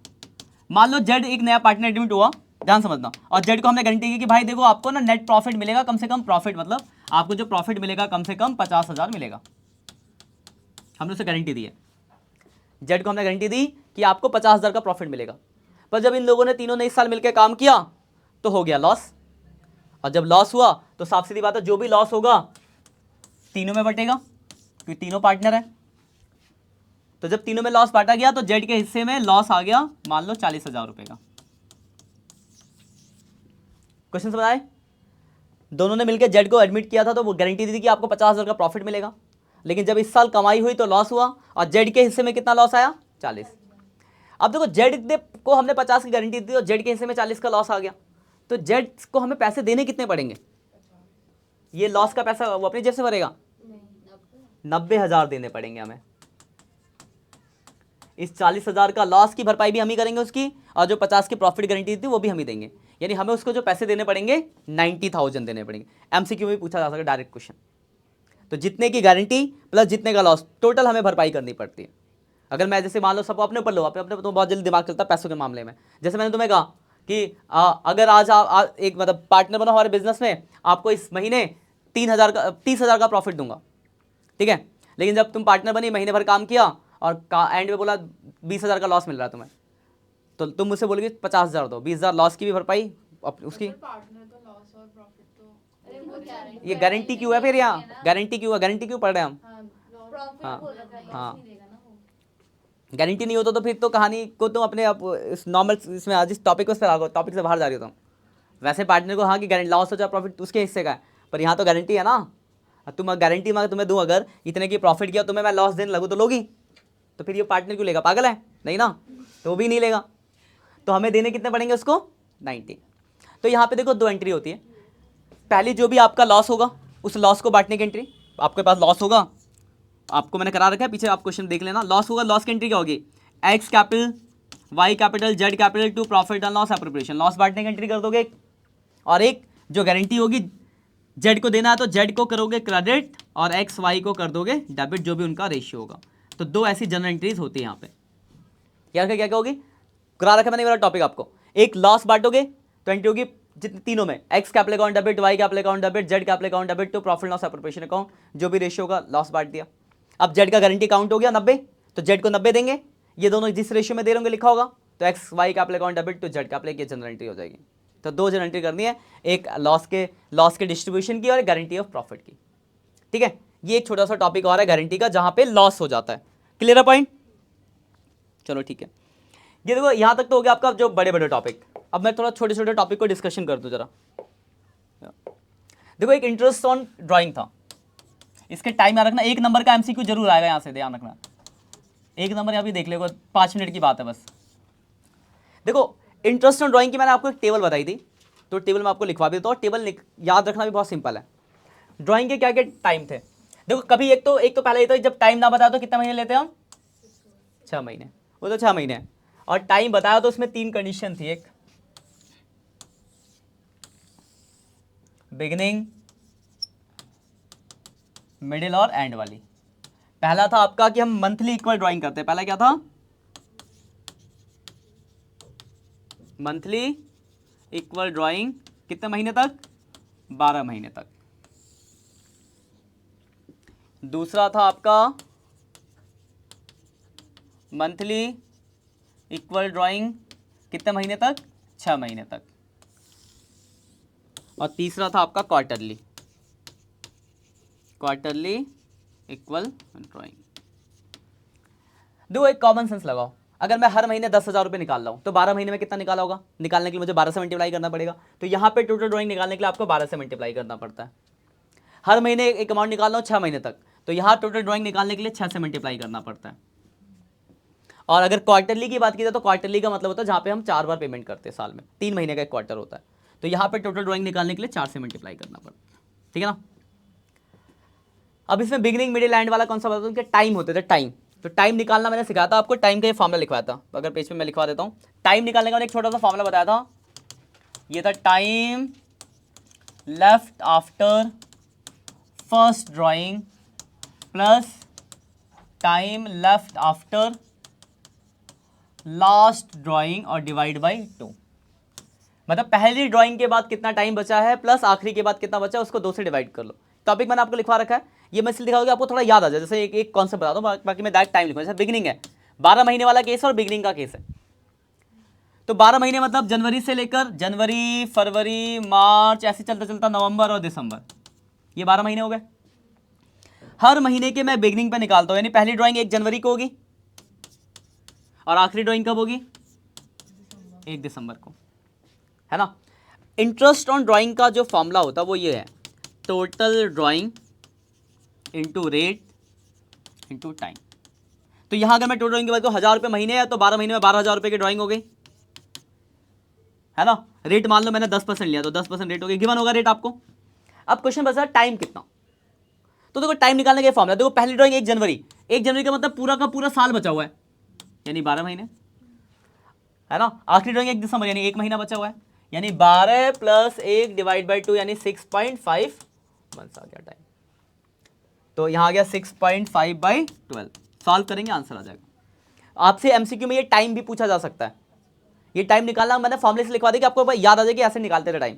मान लो जेड एक नया पार्टनर एडमिट हुआ, ध्यान समझना, और जेड को हमने गारंटी की कि भाई देखो आपको ना नेट प्रॉफिट मिलेगा कम से कम, प्रॉफिट मतलब आपको जो प्रॉफिट मिलेगा कम से कम 50,000 मिलेगा, हमने उसे गारंटी दी है। जेड को हमने गारंटी दी कि आपको 50,000 का प्रॉफिट मिलेगा, पर जब इन लोगों ने तीनों ने इस साल मिलकर काम किया तो हो गया लॉस, और जब लॉस हुआ तो साफ सीधी बात है जो भी लॉस होगा तीनों में बटेगा, क्योंकि तीनों पार्टनर है। तो जब तीनों में लॉस बांटा गया तो जेड के हिस्से में लॉस आ गया मान लो 40,000 रुपए का। क्वेश्चन समझ आए? दोनों ने मिलकर जेड को एडमिट किया था तो वो गारंटी दी थी कि आपको 50,000 का प्रॉफिट मिलेगा, लेकिन जब इस साल कमाई हुई तो लॉस हुआ, और जेड के हिस्से में कितना लॉस आया? 40। अब देखो जेड को हमने 50 की गारंटी दी और जेड के हिस्से में 40 का लॉस आ गया, तो जेड को हमें पैसे देने कितने पड़ेंगे? ये लॉस का पैसा वो अपनी जेब से भरेगा, 90,000 देने पड़ेंगे हमें। इस 40,000 का लॉस की भरपाई भी हम ही करेंगे उसकी, और जो 50 की प्रॉफिट गारंटी थी वो भी हम ही देंगे, यानी हमें उसको जो पैसे देने पड़ेंगे 90,000 देने पड़ेंगे। एमसीक्यू में भी पूछा जा सकता है डायरेक्ट क्वेश्चन। तो जितने की गारंटी प्लस जितने का लॉस, टोटल हमें भरपाई करनी पड़ती है। अगर मैं जैसे मान लो सब अपने ऊपर लो, अपने तो बहुत जल्दी दिमाग चलता है पैसों के मामले में। जैसे मैंने तुम्हें कहा कि अगर आज आप एक मतलब पार्टनर बनो हमारे बिजनेस में, आपको इस महीने 30,000 का प्रॉफिट दूंगा, ठीक है, लेकिन जब तुम पार्टनर बनी, महीने भर काम किया और एंड में बोला 20,000 का लॉस मिल रहा है तुम्हें, तो तुम मुझसे बोलोगे 50,000 दो, 20,000 लॉस की भी भरपाई उसकी। पार्टनर तो लॉस और प्रॉफिट तो अरे वो गारंटी ये गारंटी क्यों है फिर? यहाँ गारंटी क्यों है? गारंटी क्यों पढ़ रहे हैं हम? प्रॉफिट हाँ, बोल रखा है, हाँ। नहीं देगा ना वो। गारंटी नहीं होता तो फिर तो कहानी को तुम अपने इस नॉर्मल इसमें आज इस टॉपिक पर आ टॉपिक से बाहर जा रही हो तुम। वैसे पार्टनर को हाँ कि गारंटी लॉस हो जाए प्रॉफिट उसके हिस्से का है, पर यहाँ तो गारंटी है ना। तुम गारंटी मैं तुम्हें दूँ अगर इतने की प्रॉफिट किया तुम्हें मैं लॉस देने लगूँ तो लोगी? तो फिर ये पार्टनर क्यों लेगा? पागल है? नहीं ना, तो वो भी नहीं लेगा। तो हमें देने कितने पड़ेंगे उसको? 90। तो यहाँ पे देखो 2 एंट्री होती है। पहली जो भी आपका लॉस होगा उस लॉस को बांटने की एंट्री, आपके पास लॉस होगा, आपको मैंने करा रखा है, पीछे आप क्वेश्चन देख लेना। लॉस होगा, लॉस की एंट्री क्या होगी? X capital, Y capital, Z capital to profit and loss appropriation. Loss बांटने की एंट्री कर दोगे, और एक जो गारंटी होगी जेड को देना है तो जेड को करोगे क्रेडिट और एक्स वाई को कर दोगे डेबिट, जो भी उनका रेशियो होगा। तो 2 ऐसी जनरल एंट्रीज होती है यहाँ पे। यार क्या क्या होगी? करा रखा मैंने मेरा टॉपिक आपको। एक लॉस बांटोगे तो एंट्री होगी जितने तीनों में, X capital account debit, Y capital account debit, Z capital account debit to profit loss appropriation account, जो भी रेशियो होगा लॉस बांट दिया। अब जेड का गारंटी अकाउंट हो गया 90, तो जेड को 90 देंगे, ये दोनों जिस रेशियो में दे रहे होंगे लिखा होगा, तो X Y capital account debit to Z capital, ये जनरल एंट्री हो जाएगी। तो 2 जनरल एंट्री करनी है, एक लॉस के डिस्ट्रीब्यूशन की और गारंटी ऑफ प्रॉफिट की। ठीक है, ये एक छोटा सा टॉपिक और है गारंटी का जहां पे लॉस हो जाता है। क्लियर है पॉइंट? चलो ठीक है, ये देखो यहां तक तो हो गया आपका जो बड़े बड़े टॉपिक। अब मैं थोड़ा छोटे छोटे टॉपिक को डिस्कशन कर दूं जरा। देखो एक इंटरेस्ट ऑन ड्राइंग था, इसके टाइम याद रखना, 1 नंबर का एमसीक्यू जरूर आएगा, यहां से ध्यान रखना। 1 नंबर यहाँ भी देख लेगा, 5 मिनट की बात है बस। देखो इंटरेस्ट ऑन ड्राइंग की मैंने आपको एक टेबल बताई थी, तो टेबल मैं आपको लिखवा भी देता हूँ। टेबल याद रखना भी बहुत सिंपल है। ड्राइंग के क्या क्या टाइम थे? देखो कभी एक तो पहले ये तो जब टाइम ना बताया तो कितने महीने लेते हैं हम? 6 महीने, वो तो 6 महीने है। और टाइम बताया तो उसमें 3 कंडीशन थी, एक बिगिनिंग, मिडिल और एंड वाली। पहला था आपका कि हम मंथली इक्वल ड्राइंग करते हैं, पहला क्या था, मंथली इक्वल ड्राइंग कितने महीने तक, 12 महीने तक। दूसरा था आपका मंथली इक्वल ड्राइंग कितने महीने तक, 6 महीने तक। और तीसरा था आपका क्वार्टरली, क्वार्टरली इक्वल ड्राइंग। दो एक कॉमन सेंस लगाओ, अगर मैं हर महीने 10,000 रुपये निकाल रहा हूँ तो 12 महीने में कितना निकाला होगा, निकालने के लिए मुझे 12 से मल्टीप्लाई करना पड़ेगा। तो यहाँ पे टोटल ड्राइंग निकालने के लिए आपको 12 से मल्टीप्लाई करना पड़ता है। हर महीने एक अमाउंट निकाल रहा हूँ 6 महीने तक, तो यहाँ टोटल ड्राइंग निकालने के लिए 6 से मल्टीप्लाई करना पड़ता है। और अगर क्वार्टरली की बात की जाए तो क्वार्टरली का मतलब होता है जहाँ पे हम 4 बार पेमेंट करते हैं साल में, 3 महीने का एक क्वार्टर होता है। तो यहाँ पे टोटल ड्राइंग निकालने के लिए 4 से मल्टीप्लाई करना पड़ता है, ठीक है ना। अब इसमें बिगिनिंग मिडिल एंड वाला कौन सा बताता हूँ कि टाइम होते थे, टाइम। तो टाइम निकालना मैंने सिखाया था आपको, टाइम का ये फॉर्मूला लिखवाया था, अगर पेज पे मैं लिखवा देता हूँ। टाइम निकालने का मैंने एक छोटा सा फॉर्मूला बताया था, ये था time left after first drawing plus time left after last drawing और डिवाइड बाई 2। मतलब पहली ड्राइंग के बाद कितना टाइम बचा है प्लस आखिरी के बाद कितना बचा है उसको 2 से डिवाइड कर लो। टॉपिक मैंने आपको लिखवा रखा है, ये मैं इसलिए दिखाऊंगा कि आपको थोड़ा याद आ जाए। जैसे एक कॉन्सेप्ट बता दो, बाकी मैं डायरेक्ट टाइम लिखूंगा। जैसे बिगिनिंग है, 12 महीने वाला केस है और बिगिनिंग का केस है। तो 12 महीने मतलब जनवरी से लेकर जनवरी, फरवरी, मार्च, ऐसे चलता चलता नवंबर और दिसंबर, ये 12 महीने हो गए। हर महीने के मैं बिगिनिंग पे निकालता हूँ, यानी पहली ड्राइंग 1 जनवरी को होगी और आखिरी ड्राइंग कब होगी, 1 दिसंबर को, है ना। इंटरेस्ट ऑन ड्राइंग का जो फॉर्मूला होता है वो ये है, total drawing into rate into time. तो यहां अगर मैं टोटल ड्राइंग की बात करूं, 1000 रुपये महीने है तो 12 महीने में 12,000 रुपये की ड्राइंग हो गई, है ना। रेट मान लो मैंने 10% लिया तो 10% रेट हो गई, गिवन होगा रेट आपको। अब क्वेश्चन बचा टाइम कितना, तो देखो टाइम निकालने का फॉर्मूला, देखो पहली ड्राइंग 1 जनवरी, 1 जनवरी का मतलब पूरा का पूरा साल बचा हुआ है, यानी 12 महीने, है ना। आखिरी ड्राइंग 1 दिसंबर, यानी 1 महीना बचा हुआ है, यानी 12 + 1 डिवाइड बाई 2 यानी 6.5 मंथ्स आ गया टाइम। तो यहाँ आ गया 6.5/12। सॉल्व करेंगे आंसर आ जाएगा। आपसे एमसीक्यू में ये टाइम भी पूछा जा सकता है, ये टाइम निकालना मैंने फॉर्मूले से लिखवा दिया कि आपको याद आ जाए कि ऐसे निकालते थे टाइम।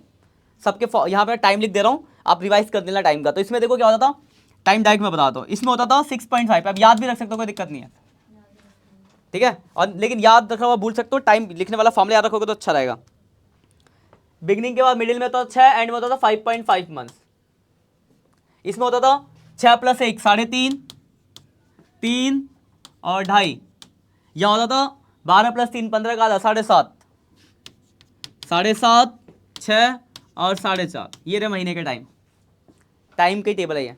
सबके यहाँ पे टाइम लिख दे रहा हूँ, आप रिवाइज कर देना टाइम का। तो इसमें देखो क्या होता था, टाइम डायरेक्ट में बताता हूँ, इसमें होता था 6.5, आप याद भी रख सकते हो, कोई दिक्कत नहीं है, ठीक है। और लेकिन याद रखा हुआ भूल सकते हो, टाइम लिखने वाला फॉर्मूला याद रखोगे तो अच्छा रहेगा। बिगिनिंग के बाद मिडिल में होता था 6, एंड में होता था 5.5 मंथ्स। इसमें होता था 6 + 1 3.5, 3 और 2.5, यहाँ होता था 12 + 3 15 का आधा 7.5, 7.5, 6 और 4.5, ये रहे महीने के टाइम। टाइम की टेबल है ये।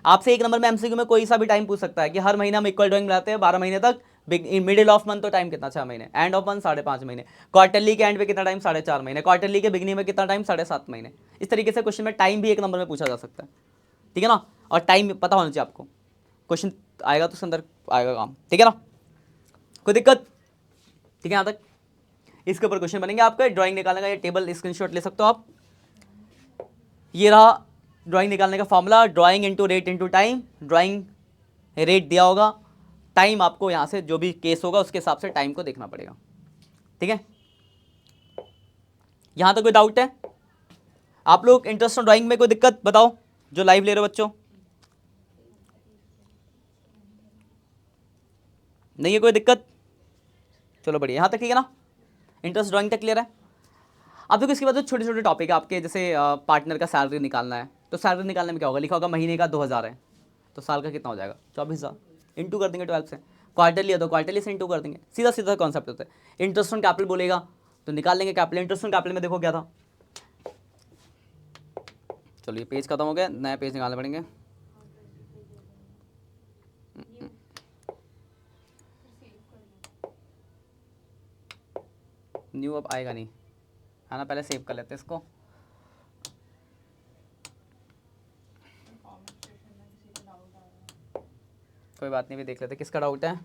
आपसे 1 नंबर में एमसीक्यू में कोई सा भी टाइम पूछ सकता है कि हर महीना हम इक्वल ड्राइंग बनाते हैं 12 महीने तक, मिडिल ऑफ मंथ तो टाइम कितना, 6 महीने, एंड ऑफ मंथ 5.5 महीने, क्वार्टरली के एंड पे कितना टाइम, 4.5 महीने, क्वार्टरली के बिगिनिंग में कितना टाइम, 7.5 महीने। इस तरीके से क्वेश्चन में टाइम भी 1 नंबर में पूछा जा सकता है, ठीक है ना। और टाइम पता होना चाहिए आपको, क्वेश्चन आएगा तो उसके अंदर आएगा काम, ठीक है ना, कोई दिक्कत, ठीक है। यहाँ तक इसके ऊपर क्वेश्चन बनेंगे आपके, ड्राइंग निकालने का ये टेबल स्क्रीनशॉट ले सकते हो आप। ये रहा ड्राइंग निकालने का formula, drawing into rate into time. Drawing rate दिया होगा, टाइम आपको यहाँ से जो भी केस होगा उसके हिसाब से टाइम को देखना पड़ेगा, ठीक है। यहाँ तक कोई डाउट है आप लोग, इंटरेस्ट ऑन ड्राइंग में कोई दिक्कत बताओ, जो लाइव ले रहे हो बच्चों, नहीं है कोई दिक्कत, चलो बढ़िया, यहाँ तक ठीक है ना, इंटरेस्ट ड्राइंग तक क्लियर है। अब देखो इसके बाद तो छोटे छोटे टॉपिक है आपके, जैसे पार्टनर का सैलरी निकालना है, तो सैलरी निकालने में क्या होगा, लिखा होगा महीने का 2000 है तो साल का कितना हो जाएगा, 24,000, इंटू कर देंगे 12 से। क्वार्टरली है तो क्वार्टरली से इंटू कर देंगे, सीधा सीधा कॉन्सेप्ट होता है। इंटरेस्ट ऑन कैपिटल बोलेगा तो निकाल लेंगे कैपिटल। इंटरेस्ट ऑन कैपिटल में देखो क्या था, चलो ये पेज खत्म हो गया, नया पेज निकालने पड़ेंगे। न्यू अब आएगा नहीं, है ना, पहले सेव कर लेते हैं इसको। कोई बात नहीं, भी देख लेते किसका डाउट है।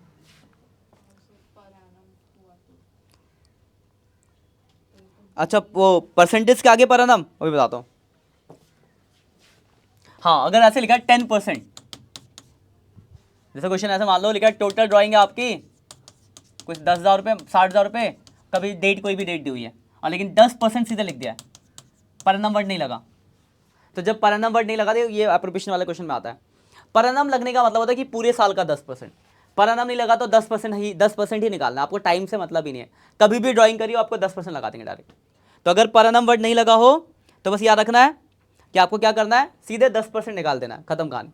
अच्छा वो परसेंटेज के आगे पर है ना, वो भी बताता हूँ। हाँ, अगर ऐसे लिखा है 10%, जैसे क्वेश्चन ऐसे मान लो लिखा है टोटल ड्राइंग है आपकी कुछ 10,000 रुपये 60,000 रुपये, कभी डेट कोई भी डेट दी हुई है, और लेकिन 10% सीधे लिख दिया है, परनम वर्ड नहीं लगा। तो जब परनम वर्ड नहीं लगा तो ये अप्रोप्रिएशन वाले क्वेश्चन में आता है। परनम लगने का मतलब होता है कि पूरे साल का 10%, परनम नहीं लगा तो 10% ही निकालना, आपको टाइम से मतलब ही नहीं है, कभी भी ड्राइंग करिए आपको 10% लगा देंगे डायरेक्ट। तो अगर परनम वर्ड नहीं लगा हो तो बस याद रखना है कि आपको क्या करना है, सीधे 10% निकाल देना है, खत्म कहानी।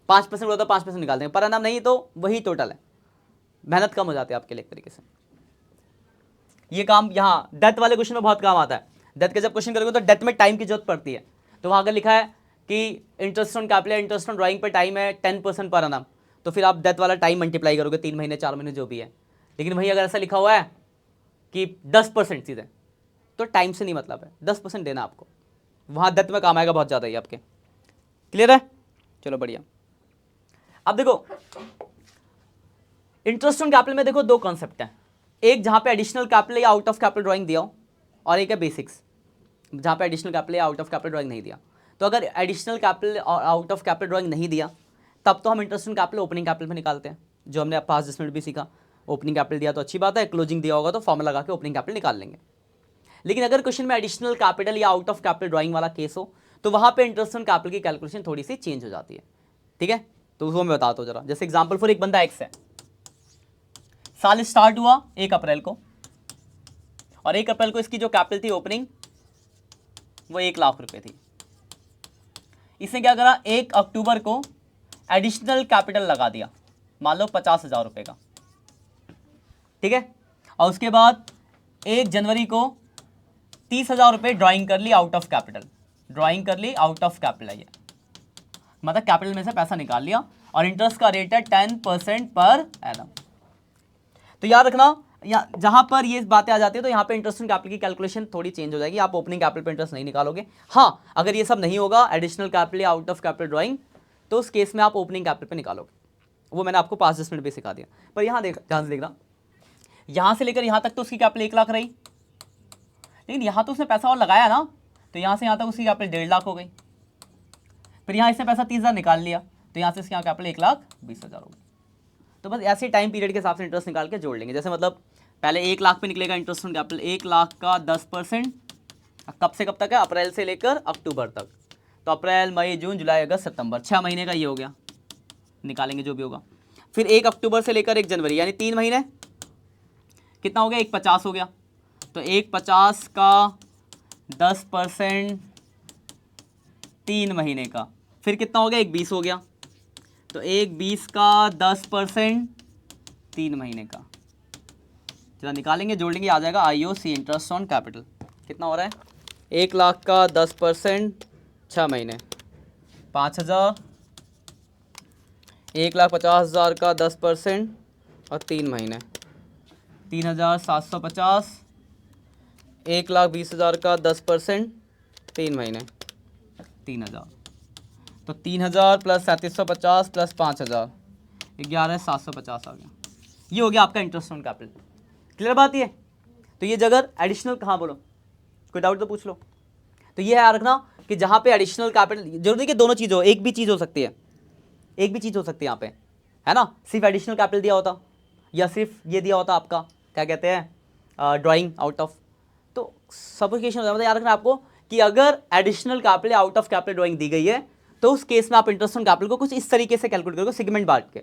5% होता तो 5% निकाल देंगे, परनम नहीं तो वही टोटल है, मेहनत कम हो जाती है आपके लिए एक तरीके से। ये काम यहाँ डेथ वाले क्वेश्चन में बहुत काम आता है। डेथ के जब क्वेश्चन करोगे तो डेथ में टाइम की जरूरत पड़ती है, तो वहाँ अगर लिखा है कि interest on capital interest on drawing पे टाइम है 10% पर annum, तो फिर आप डेथ वाला टाइम मल्टीप्लाई करोगे 3 महीने 4 महीने जो भी है। लेकिन वहीं अगर ऐसा लिखा हुआ है कि 10% सीधे, तो टाइम से नहीं मतलब है, 10% देना आपको, वहाँ डेथ में काम आएगा बहुत ज़्यादा ही आपके। क्लियर है? चलो बढ़िया। अब देखो इंटरेस्ट ऑन कैपिटल में देखो दो कॉन्सेप्ट हैं, एक जहाँ पे एडिशनल कैपिटल या आउट ऑफ कैपिटल ड्राइंग दिया हो, और एक है बेसिक्स जहाँ पे एडिशनल कैपिटल या आउट ऑफ कैपिटल ड्राइंग नहीं दिया। तो अगर एडिशनल कैपिटल और आउट ऑफ कैपिटल ड्राइंग नहीं दिया तब तो हम interest on capital opening capital में निकालते हैं, जो हमने पास 10 मिनट भी सीखा। ओपनिंग कैपिटल दिया तो अच्छी बात है, क्लोजिंग दिया होगा तो फॉर्मूला लगा के ओपनिंग कैपिटल निकाल लेंगे। लेकिन अगर क्वेश्चन में एडिशनल कैपिटल या आउट ऑफ कैपिटल ड्राइंग वाला केस हो तो वहाँ पे इंटरेस्ट ऑन कैपिटल की कैलकुलेशन थोड़ी सी चेंज हो जाती है। ठीक है, तो वो मैं बताता हूँ जरा। जैसे एग्जाम्पल फॉर एक बंदा एक्स है, साल स्टार्ट हुआ 1 अप्रैल को, और 1 अप्रैल को इसकी जो कैपिटल थी ओपनिंग वो 1 लाख रुपए थी। इसने क्या करा, 1 अक्टूबर को एडिशनल कैपिटल लगा दिया, मान लो 50,000 रुपए का, ठीक है। और उसके बाद 1 जनवरी को 30,000 रुपए ड्राइंग कर ली आउट ऑफ कैपिटल, ड्राइंग कर ली आउट ऑफ कैपिटल है ये, मतलब कैपिटल में से पैसा निकाल लिया, और इंटरेस्ट का रेट है 10% पर एनम। तो याद रखना जहां पर ये बातें आ जाती है तो यहाँ पे इंटरेस्ट ऑन कैपिटल की कैलकुलेशन थोड़ी चेंज हो जाएगी, आप ओपनिंग कैपिटल पे इंटरेस्ट नहीं निकालोगे। हाँ, अगर ये सब नहीं होगा एडिशनल कैपिटल या आउट ऑफ कैपिटल ड्राइंग, तो उस केस में आप ओपनिंग कैपिटल पे निकालोगे, वो मैंने आपको 5-10 मिनट भी सिखा दिया। पर यहाँ देख ध्यान से देखना, यहाँ से लेकर यहाँ तक तो उसकी कैपिटल 1 लाख रही, लेकिन यहाँ तो उसने पैसा और लगाया ना, तो यहाँ से यहाँ तक उसकी कैपिटल 1.5 लाख हो गई। फिर यहाँ इसने पैसा 30,000 निकाल लिया, तो यहाँ से इसकी यहाँ कैपिटल 1,20,000 हो गई। तो बस ऐसे टाइम पीरियड के हिसाब से इंटरेस्ट निकाल के जोड़ लेंगे। जैसे मतलब पहले 1 लाख पे निकलेगा इंटरेस्ट ऑन कैपिटल, 1 लाख का 10%, कब से कब तक है, अप्रैल से लेकर अक्टूबर तक, तो अप्रैल मई जून जुलाई अगस्त सितंबर, 6 महीने का ये हो गया, निकालेंगे जो भी होगा। फिर 1 अक्टूबर से लेकर 1 जनवरी यानी 3 महीने, कितना हो गया, 1,50 हो गया, तो 1,50 का 10% 3 महीने का, फिर कितना हो गया, 1,20 हो गया, तो 1,20 का 10% 3 महीने का, चला निकालेंगे जोड़ लेंगे, आ जाएगा IOC इंटरेस्ट ऑन कैपिटल। कितना हो रहा है, 1 लाख का 10% 6 महीने 5,000, 1,50,000 का 10% और 3 महीने 3,750, 1,20,000 का 10% 3 महीने 3,000, तो 3,000 प्लस 3,750 प्लस 5,000 11,750 आ गया। ये हो गया आपका इंटरेस्ट ऑन कैपिटल। क्लियर बात ये? तो ये जगह एडिशनल, हाँ बोलो, कोई डाउट तो पूछ लो। तो ये याद रखना कि जहाँ पे एडिशनल कैपिटल, जरूरी नहीं कि दोनों चीज़ हो, एक भी चीज़ हो सकती है, एक भी चीज़ हो सकती है यहाँ पे, है ना। सिर्फ एडिशनल कैपिटल दिया होता या सिर्फ ये दिया होता आपका क्या कहते हैं ड्राइंग आउट ऑफ, तो सपोजिशन हो जाता है। मतलब याद रखना आपको कि अगर additional capital out of capital drawing दी गई है तो उस केस में आप इंटरेस्ट ऑन कैपिटल को कुछ इस तरीके से कैलकुलेट करोगे सेगमेंट बांट के।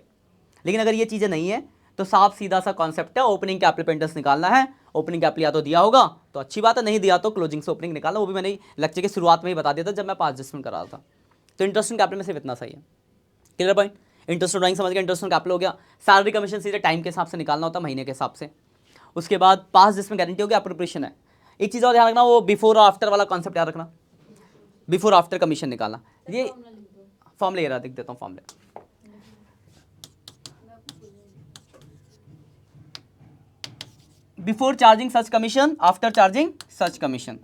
लेकिन अगर ये चीज़ें नहीं है तो साफ सीधा सा कॉन्सेप्ट है, ओपनिंग कैपिटल पे इंटरेस्ट निकालना है, ओपनिंग कैपिटल या तो दिया होगा तो अच्छी बात है, नहीं दिया तो क्लोजिंग से ओपनिंग निकालना। वो भी मैंने लेक्चर के शुरुआत में ही बता दिया था जब मैं 5 एडजस्टमेंट करा रहा था। तो इंटरेस्ट ऑन कैपिटल में सिर्फ इतना सही है। Clear point? Interest on drawing समझ गया, इंटरेस्ट ऑन कैपिटल हो गया। सैलरी कमीशन सीधे टाइम के हिसाब से निकालना होता है, महीने के हिसाब से। उसके बाद 5 जिसमें गारंटी होगी अप्रोप्रिएशन है। एक चीज़ और ध्यान रखना, वो बिफोर और आफ्टर वाला कॉन्सेप्ट याद रखना, बिफोर आफ्टर कमीशन निकालना। ये फॉर्मूला ये रहा, देख देता हूँ फॉर्मूला। बिफोर चार्जिंग सच कमीशन, आफ्टर चार्जिंग सच कमीशन।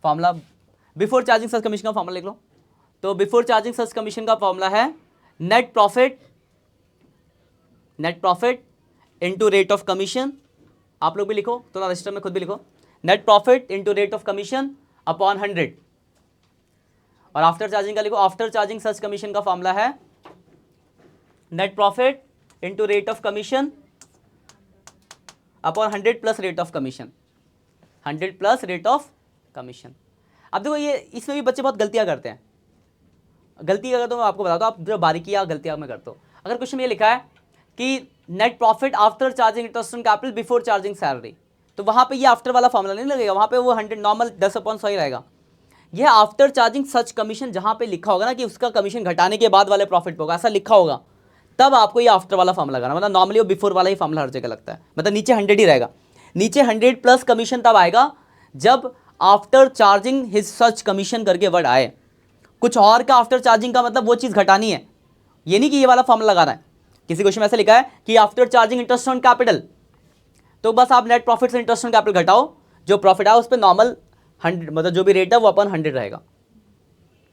फॉर्मूला बिफोर चार्जिंग सच कमीशन का फॉर्मूला लिख लो। तो बिफोर चार्जिंग सच कमीशन का फॉर्मूला है net profit into rate of commission. आप लोग भी लिखो, तो रजिस्टर में खुद भी लिखो, net profit into rate of commission upon 100, और आफ्टर चार्जिंग का लिखो, आफ्टर चार्जिंग सच कमीशन का फॉर्मूला है net profit into rate of commission upon 100 plus rate of commission, 100 plus rate of commission. अब देखो ये इसमें भी बच्चे बहुत गलतियां करते हैं। गलती अगर तो मैं आपको बताता हूँ, आप जो बारीकियां गलतियां मैं करता हूँ। अगर क्वेश्चन में ये लिखा है कि net profit after charging interest on capital before charging salary, तो वहाँ पे ये आफ्टर वाला फॉर्मूला नहीं लगेगा, वहाँ पे वो 100 नॉर्मल 10/100 ही रहेगा। यह आफ्टर चार्जिंग सच कमीशन जहाँ पे लिखा होगा ना कि उसका कमीशन घटाने के बाद वाले प्रॉफिट पे होगा, ऐसा लिखा होगा, तब आपको ये आफ्टर वाला फॉर्मूला लगाना। मतलब नॉर्मली वो बिफोर वाला ही फॉर्मूला हर जगह लगता है, मतलब नीचे 100 ही रहेगा। नीचे 100 प्लस कमीशन तब आएगा जब आफ्टर चार्जिंग हिज सच कमीशन करके वर्ड आए। कुछ और का आफ्टर चार्जिंग का मतलब वो चीज़ घटानी है, ये नहीं कि ये वाला फॉर्मूला लगाना है। किसी क्वेश्चन में ऐसे लिखा है कि after charging interest on capital, तो बस आप नेट प्रॉफिट से इंटरेस्ट ऑन कैपिटल घटाओ, जो प्रॉफिट आए उस पर नॉर्मल 100 मतलब जो भी रेट है वो अपन 100 रहेगा।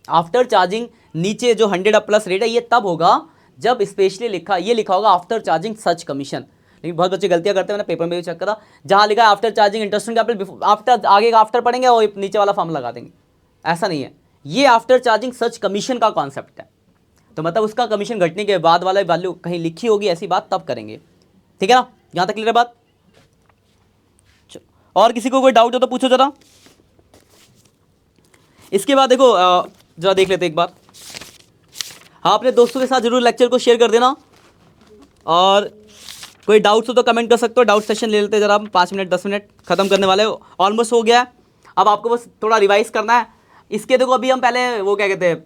आफ्टर चार्जिंग नीचे जो 100 प्लस रेट है ये तब होगा जब स्पेशली लिखा होगा आफ्टर चार्जिंग सच कमीशन। लेकिन बहुत बच्चे गलतियां करते हैं, मैंने पेपर में भी चेक करा, जहां लिखा है after charging interest on capital, after आगे का आफ्टर पढ़ेंगे और नीचे वाला फॉर्म लगा देंगे। ऐसा नहीं है, ये आफ्टर चार्जिंग सच कमीशन का कॉन्सेप्ट है। तो मतलब उसका कमीशन घटने के बाद वाला वैल्यू कहीं लिखी होगी ऐसी बात तब करेंगे, ठीक है ना? यहाँ तक क्लियर है बात? और किसी को कोई डाउट हो तो पूछो जरा। इसके बाद देखो जरा देख लेते एक बार। हाँ, अपने दोस्तों के साथ जरूर लेक्चर को शेयर कर देना, और कोई डाउट्स हो तो कमेंट कर सकते हो। डाउट सेशन ले लेते हैं जरा, हम 5 मिनट 10 मिनट खत्म करने वाले, ऑलमोस्ट हो गया है। अब आपको बस थोड़ा रिवाइज करना है इसके। देखो अभी हम पहले वो क्या कहते हैं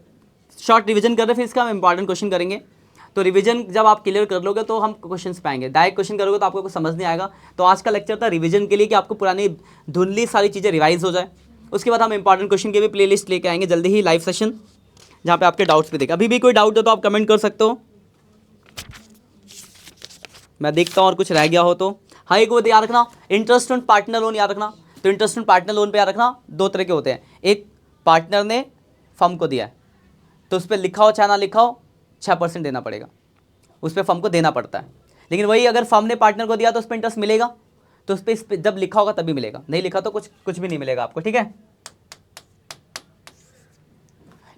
शॉर्ट रिवीजन कर रहे हैं, फिर इसका हम इंपॉर्टेंट क्वेश्चन करेंगे। तो रिवीजन जब आप क्लियर कर लोगे तो हम क्वेश्चंस पाएंगे। डायरेक्ट क्वेश्चन करोगे तो आपको कुछ समझ नहीं आएगा। तो आज का लेक्चर था रिवीजन के लिए कि आपको पुरानी धुंधली सारी चीज़ें रिवाइज हो जाए। उसके बाद हम इंपॉर्टेंट क्वेश्चन की भी प्लेलिस्ट लेके आएंगे जल्दी ही, लाइव सेशन, जहाँ पे आपके डाउट्स भी देखें। अभी भी कोई डाउट हो तो आप कमेंट कर सकते हो, मैं देखता हूँ और कुछ रह गया हो तो। हाँ, एक वो याद रखना, इंटरेस्ट ऑन पार्टनर लोन याद रखना। तो इंटरेस्ट ऑन पार्टनर लोन पे याद रखना 2 तरह के होते हैं। एक पार्टनर ने फर्म को दिया है तो उस पर लिखा हो चाहे ना लिखा हो 6% देना पड़ेगा, उस पर फर्म को देना पड़ता है। लेकिन वही अगर फर्म ने पार्टनर को दिया तो उस पर इंटरेस्ट मिलेगा, तो उस पर जब लिखा होगा तभी मिलेगा, नहीं लिखा तो कुछ भी नहीं मिलेगा आपको, ठीक है?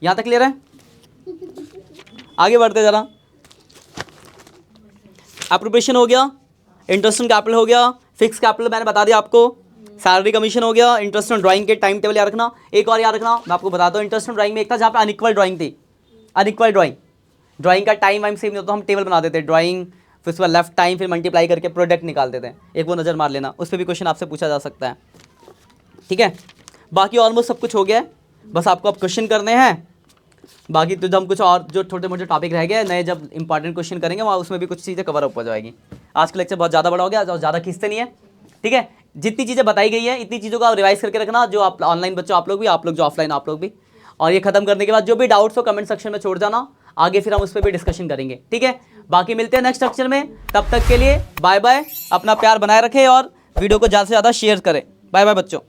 यहाँ तक क्लियर है? आगे बढ़ते जरा। एप्रोप्रिएशन हो गया, इंटरेस्ट ऑन कैपिटल हो गया, फिक्स कैपिटल मैंने बता दिया आपको, सैलरी कमीशन हो गया, इंटरेस्ट ऑन ड्राइंग के टाइम टेबल याद रखना। एक और याद रखना, मैं आपको बताता हूँ, इंटरेस्ट ऑन ड्राइंग में एक था जहाँ पे अनइक्वल ड्राइंग थी, अनइक्वल ड्राइंग का टाइम वाइम सेम नहीं होता, हम टेबल बना देते ड्राइंग, फिर उसके बाद लेफ्ट टाइम, फिर मल्टीप्लाई करके प्रोडक्ट निकाल देते हैं। एक वो नज़र मार लेना, उस पर भी क्वेश्चन आपसे पूछा जा सकता है, ठीक है? बाकी ऑलमोस्ट सब कुछ हो गया है, बस आपको अब क्वेश्चन करने हैं। बाकी तो जब हम कुछ और जो छोटे मोटे टॉपिक रह गए नए, जब इंपॉर्टेंट क्वेश्चन करेंगे वहाँ उसमें भी कुछ चीज़ें कवर अप हो जाएगी। आज का लेक्चर बहुत ज़्यादा बड़ा हो गया, ज़्यादा खींचते नहीं है, ठीक है? जितनी चीज़ें बताई गई हैं इतनी चीज़ों का रिवाइज करके रखना, जो आप ऑनलाइन बच्चों आप लोग भी, आप लोग जो ऑफलाइन आप लोग भी। और ये खत्म करने के बाद जो भी डाउट्स हो कमेंट सेक्शन में छोड़ जाना, आगे फिर हम उस पर भी डिस्कशन करेंगे, ठीक है? बाकी मिलते हैं नेक्स्ट लेक्चर में, तब तक के लिए बाय बाय। अपना प्यार बनाए रखें और वीडियो को ज़्यादा से ज़्यादा शेयर करें। बाय बाय बच्चों।